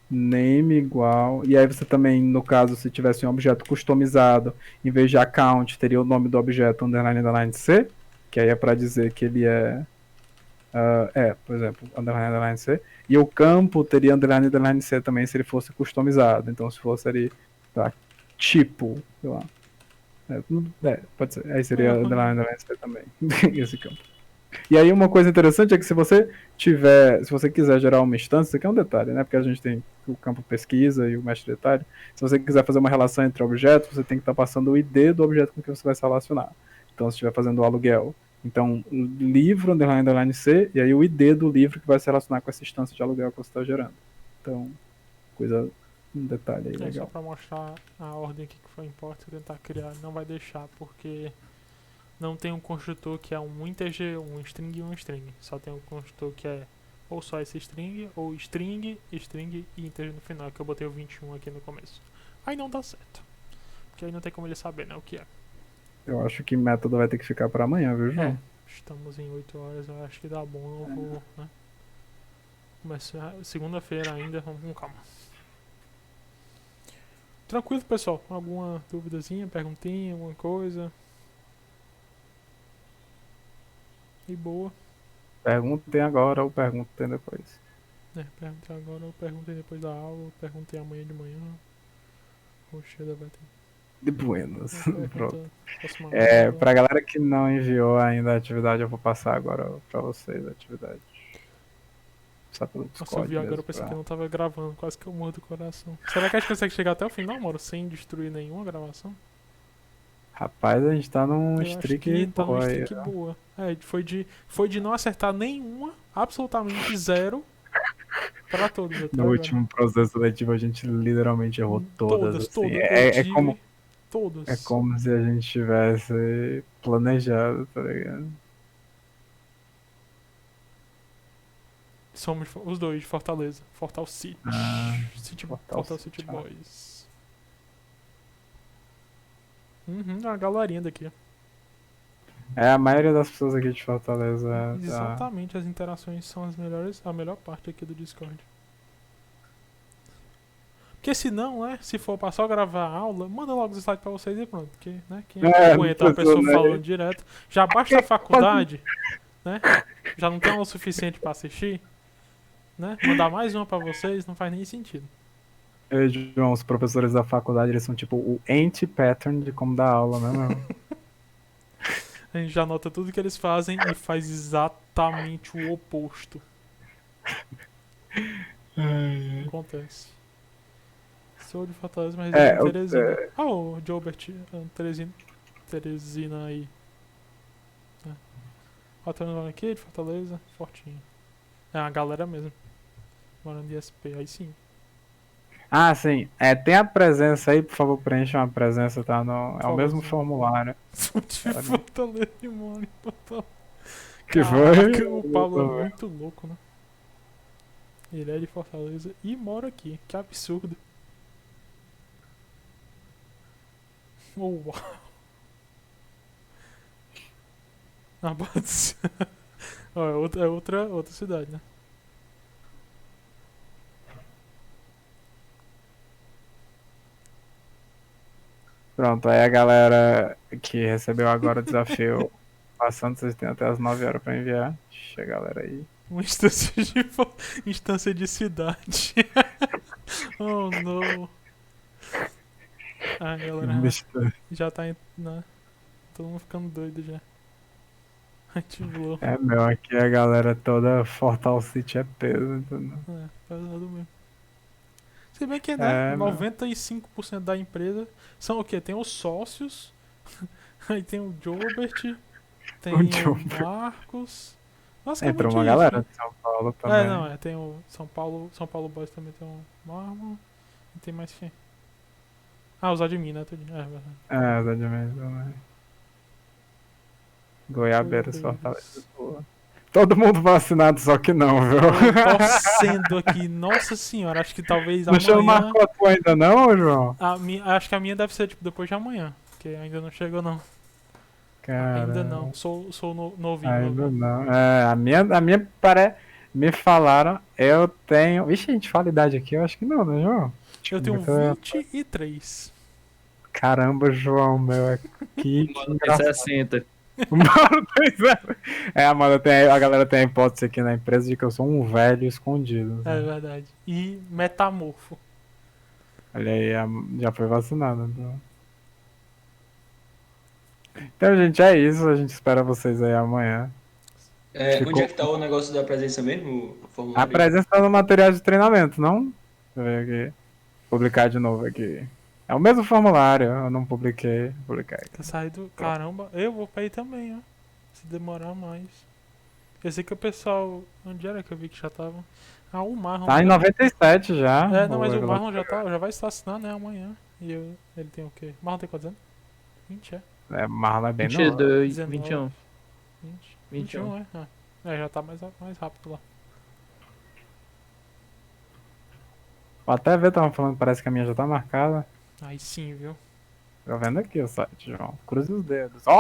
Name igual. E aí você também, no caso, se tivesse um objeto customizado, em vez de account, teria o nome do objeto underline underline C, que aí é para dizer que ele é por exemplo, underline, underline C. E o campo teria underline, underline C também se ele fosse customizado. Então, se fosse ali, tá, tipo, sei lá. Pode ser. Aí seria underline, underline C também. Esse campo. E aí uma coisa interessante é que se você quiser gerar uma instância, isso aqui é um detalhe, né? Porque a gente tem o campo pesquisa e o mestre detalhe. Se você quiser fazer uma relação entre objetos, você tem que estar passando o ID do objeto com que você vai se relacionar. Então, se estiver fazendo o aluguel, então livro, underline, underline C, e aí o ID do livro que vai se relacionar com essa instância de aluguel que você está gerando. Então, um detalhe aí Só legal. pra mostrar a ordem aqui que foi importa, tentar criar, não vai deixar, porque não tem um construtor que é um integer, um string e um string. Só tem um construtor que é ou só esse string, ou string e integer no final, que eu botei o 21 aqui no começo. Aí não dá certo. Porque aí não tem como ele saber, né, o que é. Eu acho que método vai ter que ficar para amanhã, viu, João? Estamos em 8 horas, eu acho que dá bom, eu vou, né? Começar segunda-feira ainda, vamos com calma. Tranquilo, pessoal? Alguma duvidazinha, perguntinha, alguma coisa? E boa. Perguntem agora ou perguntem depois. Perguntei agora, ou perguntei depois da aula, ou perguntei amanhã de manhã. Poxa, vai ter. De buenas. Pronto. Próxima Pra galera que não enviou ainda a atividade, eu vou passar agora pra vocês a atividade. Passar pelo Discord. Nossa, eu vi agora, eu pensei que eu não tava gravando, quase que eu morro do coração. Será que a gente consegue chegar até o final, mano, sem destruir nenhuma gravação? Rapaz, a gente tá num Eu streak, acho que tá numa boa streak boa. Foi de não acertar nenhuma, absolutamente zero, pra todos. No último processo seletivo a gente literalmente errou todas, assim. Todas. Todas. É como se a gente tivesse planejado, tá ligado? Somos os dois de Fortaleza. Fortal City. Fortal City Boys. A galerinha daqui. A maioria das pessoas aqui de Fortaleza. Exatamente, as interações são a melhor parte aqui do Discord. Porque se não, né? Se for pra só gravar a aula, manda logo os slides pra vocês e pronto. Porque, né? Quem aguenta uma pessoa falando direto. Já basta a faculdade, né? Já não tem aula suficiente pra assistir, né? Mandar mais uma pra vocês não faz nem sentido. João, os professores da faculdade, eles são tipo o anti-pattern de como dar aula, né, meu? A gente já nota tudo que eles fazem e faz exatamente o oposto. Acontece. Sou de Fortaleza, mas resido em Teresina. O Gilbert, Teresina aí. Ó, tô andando aqui de Fortaleza, fortinho. É a galera mesmo. Morando de SP, aí sim. Ah, sim. Tem a presença aí, por favor, preencha uma presença, tá? É o mesmo formulário. Sou de Fortaleza e moro em Fortaleza. Que Caraca, foi? o Pablo é muito louco, né? Ele é de Fortaleza e mora aqui. Que absurdo. Uau. Ah, pode ser. Ó, outra cidade, né? Pronto, aí a galera que recebeu agora o desafio, passando, vocês têm até as 9 horas pra enviar. Ixi, a galera aí. Uma instância instância de cidade. Oh, não. Ah, galera, já tá né? Todo mundo ficando doido já. Ativou. É, meu, aqui a galera toda Fortal City é peso, entendeu? É, pesado mesmo. Se bem que, né? É, meu. 95% da empresa são o quê? Tem os sócios, aí tem o Jobert, tem O o Jobert. Marcos. Entrou Basicamente uma isso, galera né? de São Paulo É, também. não, tem o São Paulo Boys também tem o Marlon. E tem mais quem? Ah, os admin, né? Tudinho. É, verdade. É, os admins também. Goiabeiras, Fortaleza. Goiabeiras. Boa. Todo mundo vacinado, só que não, viu? Tô torcendo aqui, nossa senhora, acho que talvez Não chama amanhã. marcou a tua ainda não, João? Acho que a minha deve ser tipo depois de amanhã, porque ainda não chegou não. Ainda Cara, não, sou novinho. ainda não. É, a minha me falaram, eu tenho. Vixe, a gente fala idade aqui, eu acho que não, né, João? Eu tenho Muita- 23. Caramba, João, meu, que Mano, tem engraçado. 60. O Mauro tem zero. É, a galera tem a hipótese aqui na empresa de que eu sou um velho escondido. É Né? verdade. E metamorfo. Olha aí, já foi vacinado. Então, gente, é isso. A gente espera vocês aí amanhã. É, onde Ficou é que tá o negócio da presença mesmo? O a formulário? presença tá no material de treinamento, não? Deixa eu ver aqui. Publicar de novo aqui. É o mesmo formulário, eu não publiquei. Vou publicar aqui. Tá saindo. Caramba, eu vou pra aí também, ó. Se demorar mais. Eu sei que o pessoal. Onde era que eu vi que já tava? Ah, o Marlon. Tá em 97 já. É, não, mas o Regular- Marlon já vai estar assinando, né, amanhã. E ele tem o quê? Marlon tem quantos anos? 20, é? É, Marlon é bem novo. 22, 19. 21. 20. 21. 21, é? Ah. É, já tá mais rápido lá. Vou até ver, tava falando, parece que a minha já tá marcada. Aí sim, viu? Tô vendo aqui o site, João. Cruze os dedos. Ó!